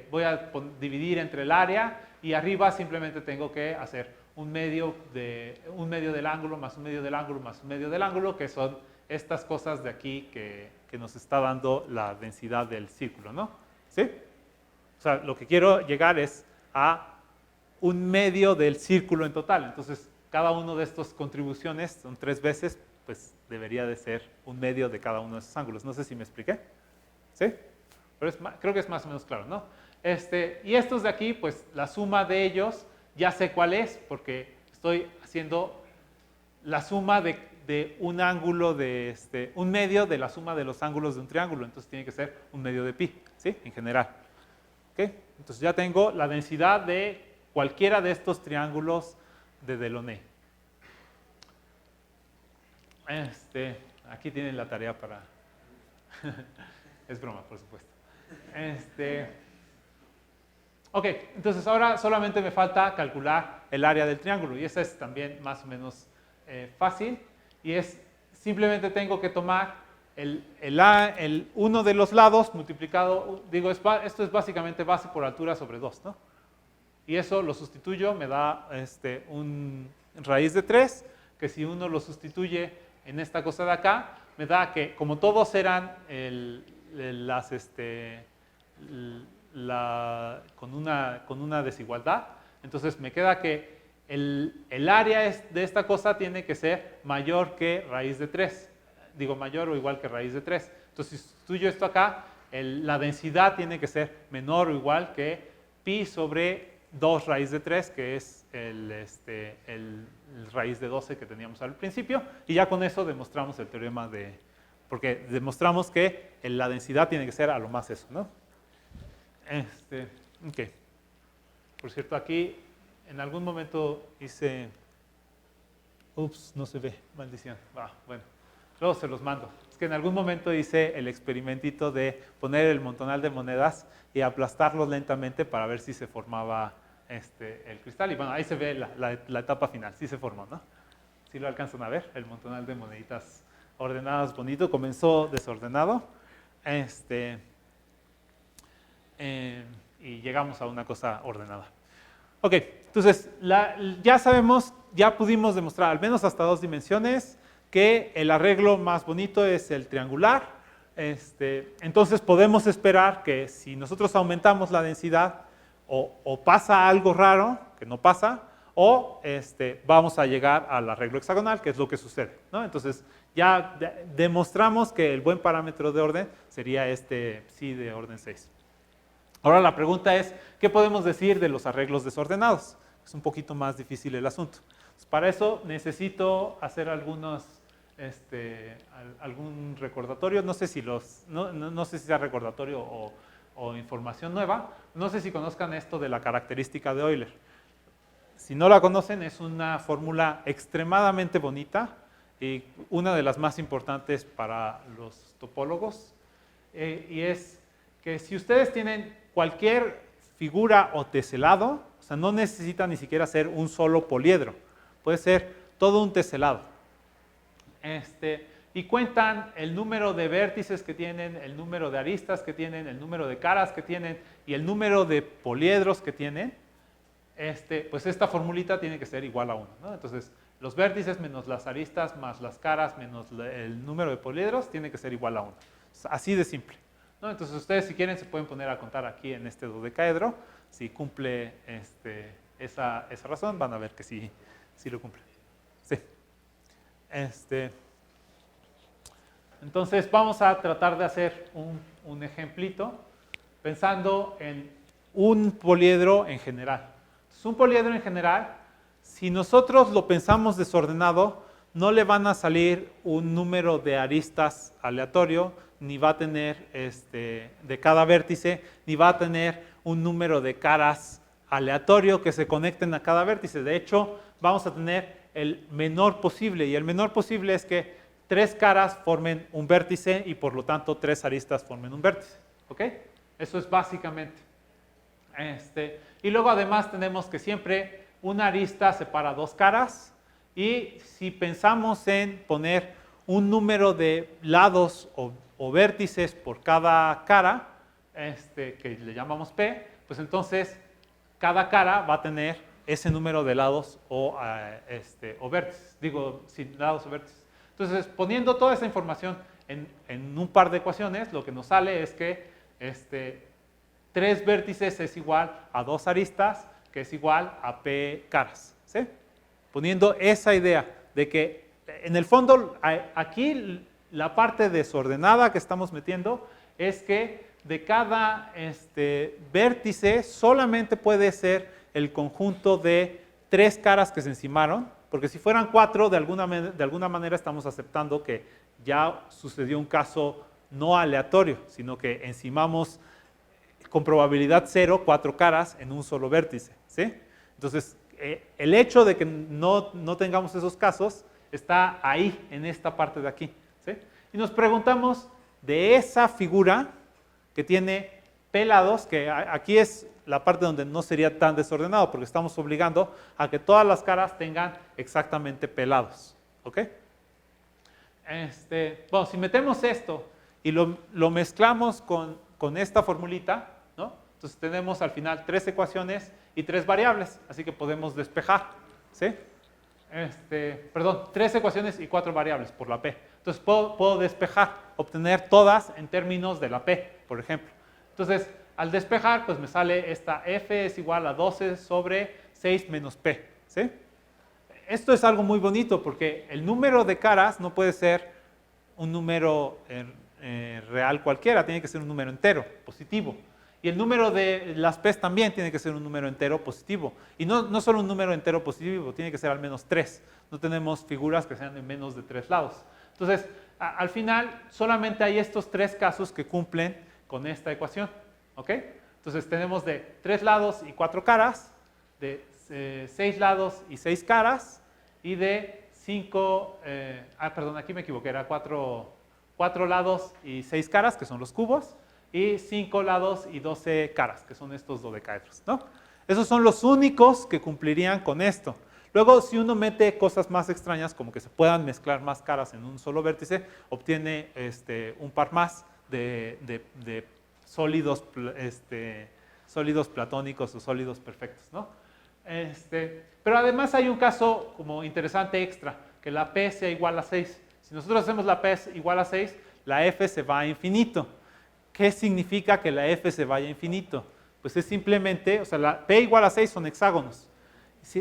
voy a dividir entre el área y arriba simplemente tengo que hacer 1/2 del ángulo más 1/2 del ángulo más 1/2 del ángulo, que son estas cosas de aquí que nos está dando la densidad del círculo, ¿no? ¿Sí? O sea, lo que quiero llegar es a 1/2 del círculo en total. Entonces, cada uno de estas contribuciones son 3 veces, pues debería de ser 1/2 de cada uno de esos ángulos. No sé si me expliqué. ¿Sí? Pero creo que es más o menos claro, ¿no? Y estos de aquí, pues la suma de ellos, ya sé cuál es, porque estoy haciendo la suma de un ángulo de 1/2 de la suma de los ángulos de un triángulo. Entonces tiene que ser 1/2 de pi, ¿sí? En general. ¿Okay? Entonces ya tengo la densidad de cualquiera de estos triángulos de Delaunay. Aquí tienen la tarea para... Es broma, por supuesto. Ok, entonces ahora solamente me falta calcular el área del triángulo, y esa es también más o menos fácil, y es simplemente tengo que tomar uno de los lados multiplicado, digo, esto es básicamente base por altura sobre 2, ¿no? Y eso lo sustituyo, me da un raíz de 3, que si uno lo sustituye en esta cosa de acá, me da que como todos eran con una desigualdad, entonces me queda que el área de esta cosa tiene que ser mayor que raíz de 3. Digo, mayor o igual que raíz de 3. Entonces, si sustituyo esto acá, la densidad tiene que ser menor o igual que pi sobre 2 raíz de 3, que es el raíz de 12 que teníamos al principio, y ya con eso demostramos el teorema porque demostramos que la densidad tiene que ser a lo más eso, ¿no? Ok. Por cierto, aquí en algún momento hice... Ups, no se ve, maldición. Bueno, luego se los mando. Es que en algún momento hice el experimentito de poner el montonal de monedas y aplastarlos lentamente para ver si se formaba el cristal. Y bueno, ahí se ve la etapa final, sí se formó, ¿no? Sí lo alcanzan a ver, el montonal de moneditas ordenadas bonito. Comenzó desordenado. Y llegamos a una cosa ordenada. Ok, entonces ya sabemos, ya pudimos demostrar, al menos hasta 2 dimensiones, que el arreglo más bonito es el triangular. Entonces podemos esperar que si nosotros aumentamos la densidad, o pasa algo raro, que no pasa, o vamos a llegar al arreglo hexagonal, que es lo que sucede, ¿no? Entonces ya demostramos que el buen parámetro de orden sería psi de orden 6. Ahora la pregunta es, ¿qué podemos decir de los arreglos desordenados? Es un poquito más difícil el asunto. Pues para eso necesito hacer algún recordatorio. No sé si no sé si sea recordatorio o información nueva. No sé si conozcan esto de la característica de Euler. Si no la conocen, es una fórmula extremadamente bonita y una de las más importantes para los topólogos. Y es que si ustedes tienen cualquier figura o teselado, o sea, no necesita ni siquiera ser un solo poliedro, puede ser todo un teselado. Y cuentan el número de vértices que tienen, el número de aristas que tienen, el número de caras que tienen y el número de poliedros que tienen, pues esta formulita tiene que ser igual a 1, ¿no? Entonces, los vértices menos las aristas más las caras menos el número de poliedros tiene que ser igual a 1. Así de simple, ¿no? Entonces, ustedes si quieren se pueden poner a contar aquí en este dodecaedro. Si cumple esa razón, van a ver que sí lo cumple. Sí. Entonces vamos a tratar de hacer un ejemplito pensando en un poliedro en general. Entonces, un poliedro en general, si nosotros lo pensamos desordenado, no le van a salir un número de aristas aleatorio, ni va a tener de cada vértice, ni va a tener un número de caras aleatorio que se conecten a cada vértice. De hecho, vamos a tener el menor posible, y el menor posible es que 3 caras formen un vértice y por lo tanto 3 aristas formen un vértice. ¿Ok? Eso es básicamente. Y luego además tenemos que siempre una arista separa 2 caras, y si pensamos en poner un número de lados o vértices por cada cara, que le llamamos P, pues entonces cada cara va a tener ese número de lados o vértices. Digo, sin lados o vértices. Entonces, poniendo toda esa información en un par de ecuaciones, lo que nos sale es que 3 vértices es igual a 2 aristas, que es igual a P caras. ¿Sí? Poniendo esa idea de que, en el fondo, aquí la parte desordenada que estamos metiendo es que de cada vértice solamente puede ser el conjunto de 3 caras que se encimaron, porque si fueran 4, de alguna manera estamos aceptando que ya sucedió un caso no aleatorio, sino que encimamos con probabilidad 0 4 caras en un solo vértice. ¿Sí? Entonces, el hecho de que no tengamos esos casos está ahí, en esta parte de aquí. ¿Sí? Y nos preguntamos de esa figura que tiene P lados, que aquí es la parte donde no sería tan desordenado, porque estamos obligando a que todas las caras tengan exactamente P lados. ¿Ok? Bueno, si metemos esto y lo mezclamos con esta formulita, ¿no? Entonces tenemos al final 3 ecuaciones y 3 variables, así que podemos despejar. ¿Sí? Perdón, 3 ecuaciones y 4 variables por la P. Entonces puedo despejar, obtener todas en términos de la P, por ejemplo. Entonces, al despejar, pues me sale esta F es igual a 12 sobre 6 menos P. ¿Sí? Esto es algo muy bonito porque el número de caras no puede ser un número real cualquiera, tiene que ser un número entero, positivo. Y el número de las P's también tiene que ser un número entero positivo. Y no solo un número entero positivo, tiene que ser al menos 3. No tenemos figuras que sean de menos de 3 lados. Entonces, al final, solamente hay estos 3 casos que cumplen con esta ecuación. ¿Ok? Entonces, tenemos de 3 lados y 4 caras, de 6 lados y 6 caras, y de 5, perdón, aquí me equivoqué, era 4 lados y 6 caras, que son los cubos, y 5 lados y 12 caras, que son estos dodecaedros, ¿no? Esos son los únicos que cumplirían con esto. Luego, si uno mete cosas más extrañas, como que se puedan mezclar más caras en un solo vértice, obtiene un par más de sólidos platónicos o sólidos perfectos, ¿no? Pero además hay un caso como interesante extra, que la P sea igual a 6. Si nosotros hacemos la P igual a 6, la F se va a infinito. ¿Qué significa que la F se vaya a infinito? Pues es simplemente, o sea, la P igual a 6 son hexágonos.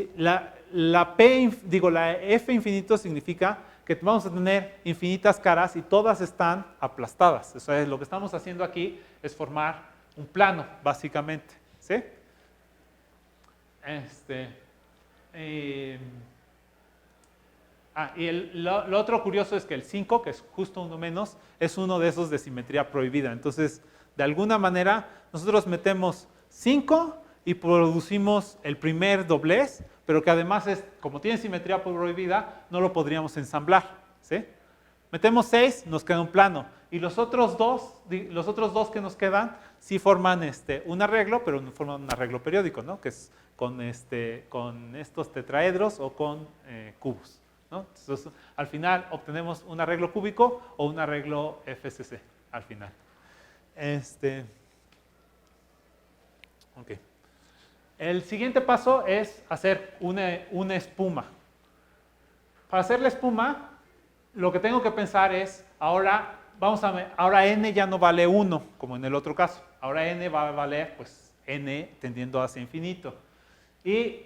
La F infinito significa que vamos a tener infinitas caras y todas están aplastadas. O sea, lo que estamos haciendo aquí es formar un plano, básicamente. ¿Sí? Lo otro curioso es que el 5, que es justo uno menos, es uno de esos de simetría prohibida. Entonces, de alguna manera, nosotros metemos 5 y producimos el primer doblez, pero que además, como tiene simetría prohibida, no lo podríamos ensamblar. ¿Sí? Metemos 6, nos queda un plano. Y los otros dos que nos quedan sí forman un arreglo, pero no forman un arreglo periódico, ¿no? Que es con estos tetraedros o con cubos, ¿no? Entonces, al final obtenemos un arreglo cúbico o un arreglo FCC al final. Okay. El siguiente paso es hacer una espuma. Para hacer la espuma, lo que tengo que pensar es, ahora n ya no vale 1, como en el otro caso. Ahora n va a valer, pues, n tendiendo hacia infinito. Y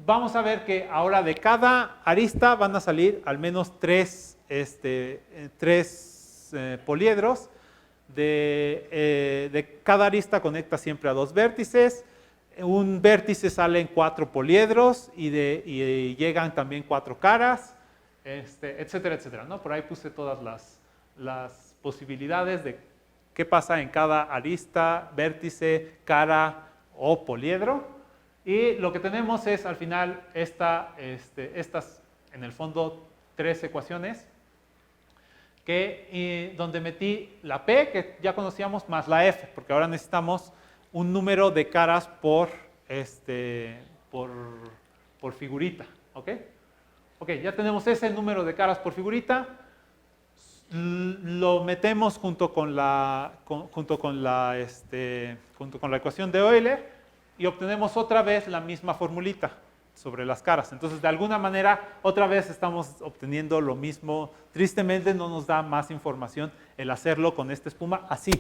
vamos a ver que ahora de cada arista van a salir al menos tres poliedros. De cada arista conecta siempre a 2 vértices. Un vértice sale en 4 poliedros y llegan también 4 caras, etcétera, etcétera, ¿no? Por ahí puse todas las posibilidades de qué pasa en cada arista, vértice, cara o poliedro. Y lo que tenemos es al final estas, en el fondo, 3 ecuaciones donde metí la P, que ya conocíamos, más la F, porque ahora necesitamos un número de caras por figurita. ¿Ok? Ok, ya tenemos ese número de caras por figurita. Lo metemos junto con la ecuación de Euler y obtenemos otra vez la misma formulita sobre las caras. Entonces, de alguna manera, otra vez estamos obteniendo lo mismo. Tristemente, no nos da más información el hacerlo con esta espuma así.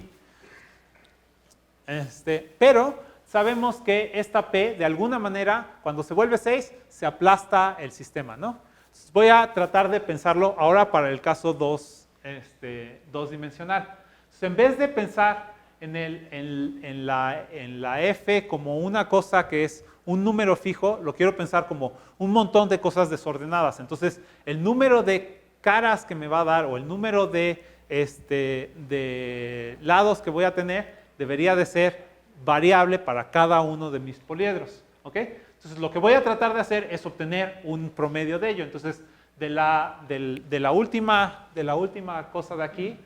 Pero sabemos que esta P, de alguna manera, cuando se vuelve 6, se aplasta el sistema, ¿no? Entonces, voy a tratar de pensarlo ahora para el caso 2 dimensional. Entonces, en vez de pensar en la F como una cosa que es un número fijo, lo quiero pensar como un montón de cosas desordenadas. Entonces, el número de caras que me va a dar o el número de lados que voy a tener debería de ser variable para cada uno de mis poliedros. ¿Ok? Entonces, lo que voy a tratar de hacer es obtener un promedio de ello. Entonces, de la última cosa de aquí,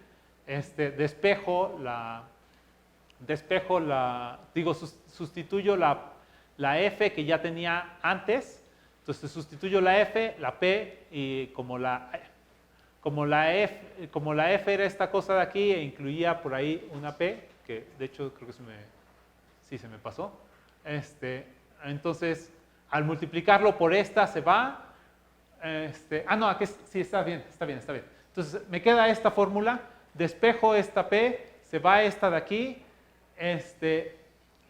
sustituyo la F que ya tenía antes. Entonces, sustituyo la F, la P, y como la F era esta cosa de aquí e incluía por ahí una P, que de hecho creo que se me pasó. Entonces, al multiplicarlo por esta se va. Aquí sí, está bien. Entonces, me queda esta fórmula, despejo esta P, se va esta de aquí,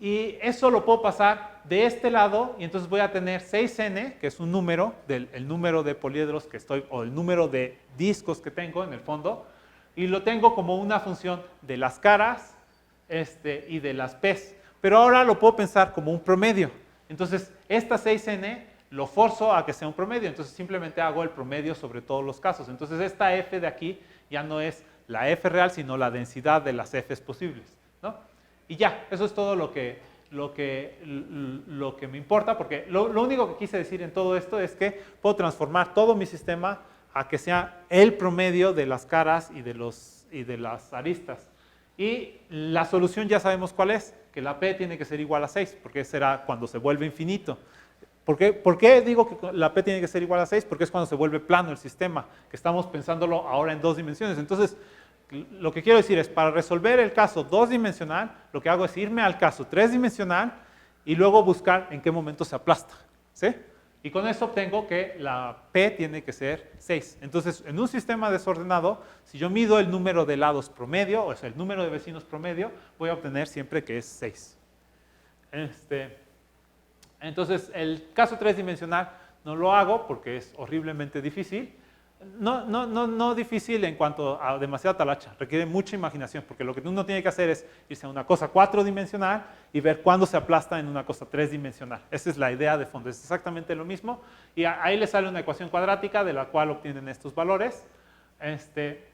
y eso lo puedo pasar de este lado, y entonces voy a tener 6n, que es un número, el número de poliedros que estoy, o el número de discos que tengo en el fondo, y lo tengo como una función de las caras y de las P's. Pero ahora lo puedo pensar como un promedio. Entonces, esta 6n lo forzo a que sea un promedio, entonces simplemente hago el promedio sobre todos los casos. Entonces, esta F de aquí ya no es la F real, sino la densidad de las F's posibles, ¿no? Y ya, eso es todo lo que me importa, porque lo único que quise decir en todo esto es que puedo transformar todo mi sistema a que sea el promedio de las caras y de las aristas. Y la solución ya sabemos cuál es, que la P tiene que ser igual a 6, porque será cuando se vuelve infinito. ¿Por qué digo que la P tiene que ser igual a 6? Porque es cuando se vuelve plano el sistema, que estamos pensándolo ahora en 2 dimensiones. Entonces, lo que quiero decir es, para resolver el caso 2-dimensional, lo que hago es irme al caso 3-dimensional y luego buscar en qué momento se aplasta. ¿Sí? Y con eso obtengo que la P tiene que ser 6. Entonces, en un sistema desordenado, si yo mido el número de lados promedio, o sea, el número de vecinos promedio, voy a obtener siempre que es 6. Entonces, el caso 3-dimensional no lo hago porque es horriblemente difícil. No difícil en cuanto a demasiada talacha, requiere mucha imaginación, porque lo que uno tiene que hacer es irse a una cosa 4-dimensional y ver cuándo se aplasta en una cosa 3-dimensional. Esa es la idea de fondo, es exactamente lo mismo. Y ahí les sale una ecuación cuadrática de la cual obtienen estos valores.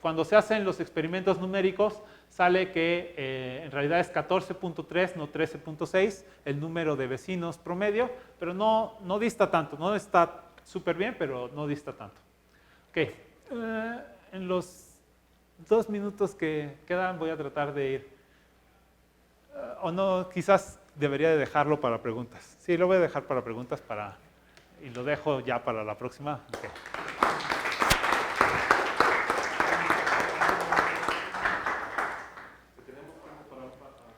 Cuando se hacen los experimentos numéricos, sale que en realidad es 14.3, no 13.6, el número de vecinos promedio, pero no dista tanto, no está súper bien, pero no dista tanto. Ok, en los 2 minutos que quedan voy a tratar de ir, o no, quizás debería de dejarlo para preguntas. Sí, lo voy a dejar para preguntas y lo dejo ya para la próxima. Okay. ¿Tenemos tiempo para algunas preguntas?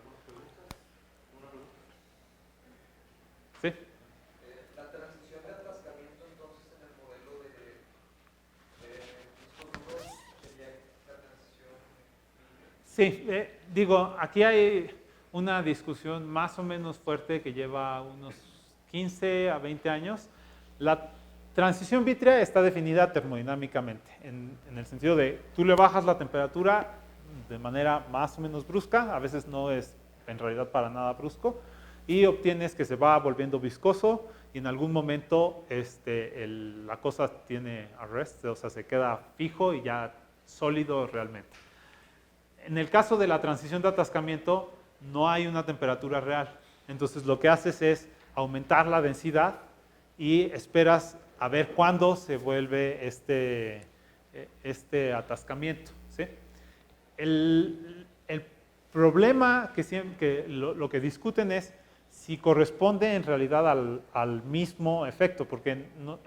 ¿Una pregunta? ¿Sí? La transición de atascamiento entonces en el modelo de discos duros sería la transición. Sí, digo, aquí hay una discusión más o menos fuerte que lleva unos 15 a 20 años. La transición vítrea está definida termodinámicamente, en el sentido de tú le bajas la temperatura de manera más o menos brusca, a veces no es en realidad para nada brusco, y obtienes que se va volviendo viscoso y en algún momento la cosa tiene arrest, o sea, se queda fijo y ya sólido realmente. En el caso de la transición de atascamiento, no hay una temperatura real. Entonces, lo que haces es aumentar la densidad y esperas a ver cuándo se vuelve este atascamiento. ¿Sí? El problema lo que discuten es si corresponde en realidad al mismo efecto, porque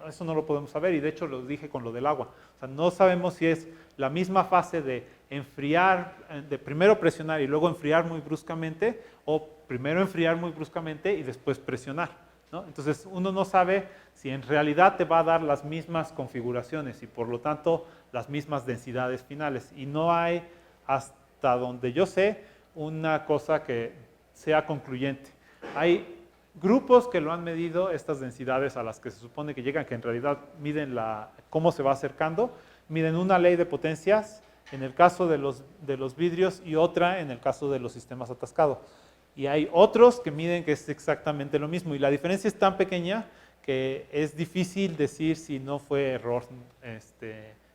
eso no lo podemos saber, y de hecho lo dije con lo del agua. O sea, no sabemos si es la misma fase de enfriar, de primero presionar y luego enfriar muy bruscamente, o primero enfriar muy bruscamente y después presionar, ¿no? Entonces, uno no sabe si en realidad te va a dar las mismas configuraciones y por lo tanto las mismas densidades finales. Y no hay, hasta donde yo sé, una cosa que sea concluyente. Hay grupos que lo han medido, estas densidades a las que se supone que llegan, que en realidad miden cómo se va acercando, miden una ley de potencias en el caso de los vidrios y otra en el caso de los sistemas atascados. Y hay otros que miden que es exactamente lo mismo. Y la diferencia es tan pequeña que es difícil decir si no fue error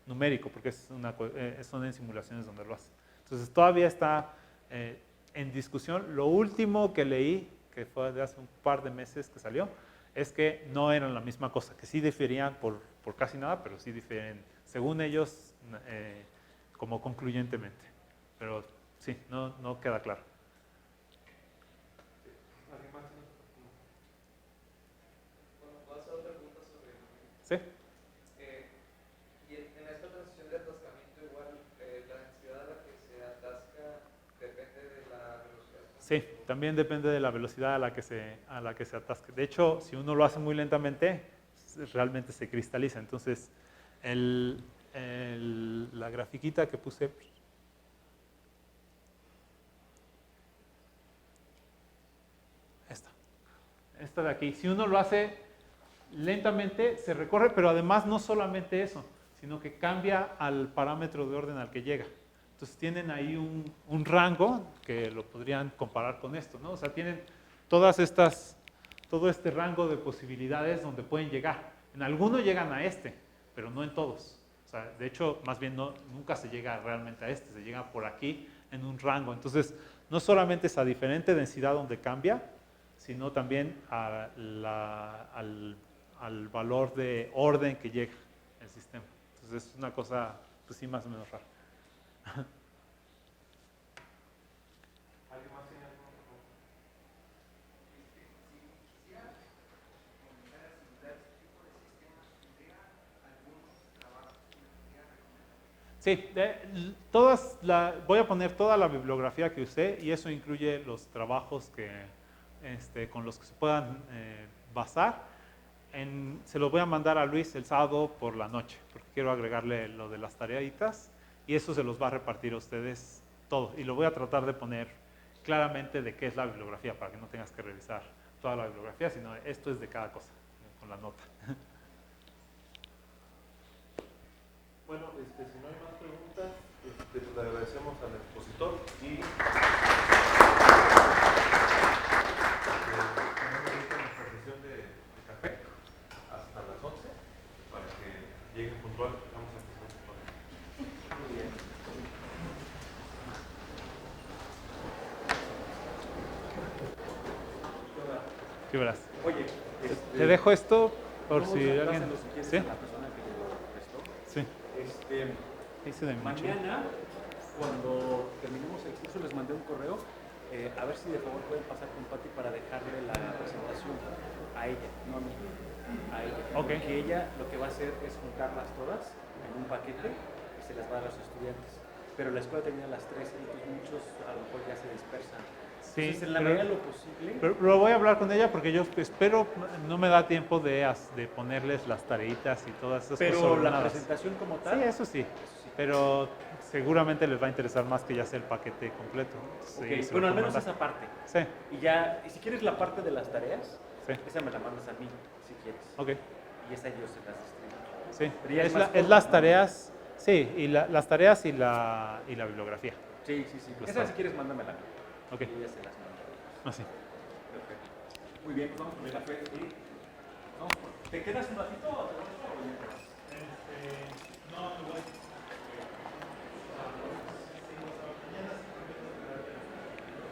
numérico, porque son en simulaciones donde lo hacen. Entonces todavía está en discusión. Lo último que leí, que fue de hace un par de meses que salió, es que no eran la misma cosa, que sí diferían por casi nada, pero sí difieren, según ellos, como concluyentemente. Pero sí, no queda claro. ¿Alguien más tiene otra pregunta? Bueno, voy a hacer otra pregunta sobre lo mismo. ¿Sí? Y en esta transición de atascamiento igual, la densidad a la que se atasca depende de la velocidad. Sí, también depende de la velocidad a la que se atasque. De hecho, si uno lo hace muy lentamente, realmente se cristaliza. Entonces, la grafiquita que puse... Esta de aquí. Si uno lo hace lentamente, se recorre, pero además no solamente eso, sino que cambia al parámetro de orden al que llega. Entonces tienen ahí un rango que lo podrían comparar con esto, ¿no? O sea, tienen todo este rango de posibilidades donde pueden llegar. En algunos llegan a pero no en todos. O sea, de hecho, más bien nunca se llega realmente a se llega por aquí en un rango. Entonces, no solamente es a diferente densidad donde cambia, sino también al valor de orden que llega el sistema. Entonces, es una cosa, pues sí, más o menos rara. ¿Alguien más tiene alguna pregunta? Sí, voy a poner toda la bibliografía que usé y eso incluye los trabajos con los que se puedan basar. se los voy a mandar a Luis el sábado por la noche, porque quiero agregarle lo de las tareitas y eso se los va a repartir a ustedes todo. Y lo voy a tratar de poner claramente de qué es la bibliografía, para que no tengas que revisar toda la bibliografía, sino esto es de cada cosa, con la nota. Bueno, si no hay más preguntas, le agradecemos al expositor y nuestra sesión de café hasta las 11 para que lleguen puntual. Vamos a empezar puntual. Muy bien. ¿Qué verás? Oye, Te dejo esto por vamos si a alguien... dárselo si quieres ¿Sí? a la persona que lo prestó. Sí. Ese de Micho. Mañana, cuando terminemos el curso, les mandé un correo a ver si de favor pueden pasar con Pati para dejarle la presentación a ella, no a mí, a ella. Ok. Porque ella lo que va a hacer es juntarlas todas en un paquete y se las va a dar a los estudiantes. Pero la escuela termina a las 3 y entonces muchos a lo mejor ya se dispersan. Sí, Entonces, en la medida de lo posible... pero voy a hablar con ella porque yo espero, no me da tiempo de ponerles las tareitas y todas esas Pero cosas la ordenadas. presentación como tal... Sí, eso sí. Pero seguramente les va a interesar más que ya sea el paquete completo. Ok, Sí, se lo bueno, al puedo menos mandar. esa parte. Sí, Y si quieres la parte de las tareas, sí. esa me la mandas a mí, si quieres. Ok, Y esa yo se las distribuyo. sí. Pero ya es Es, más es corto, las ¿no? tareas, sí, y las tareas y la bibliografía. Sí. Los Esa dos. si quieres, mándamela a mí. Ok, Y ella se las manda. así. Perfecto. Muy bien, pues vamos con el café. ¿Sí? ¿Te quedas un ratito o te vas a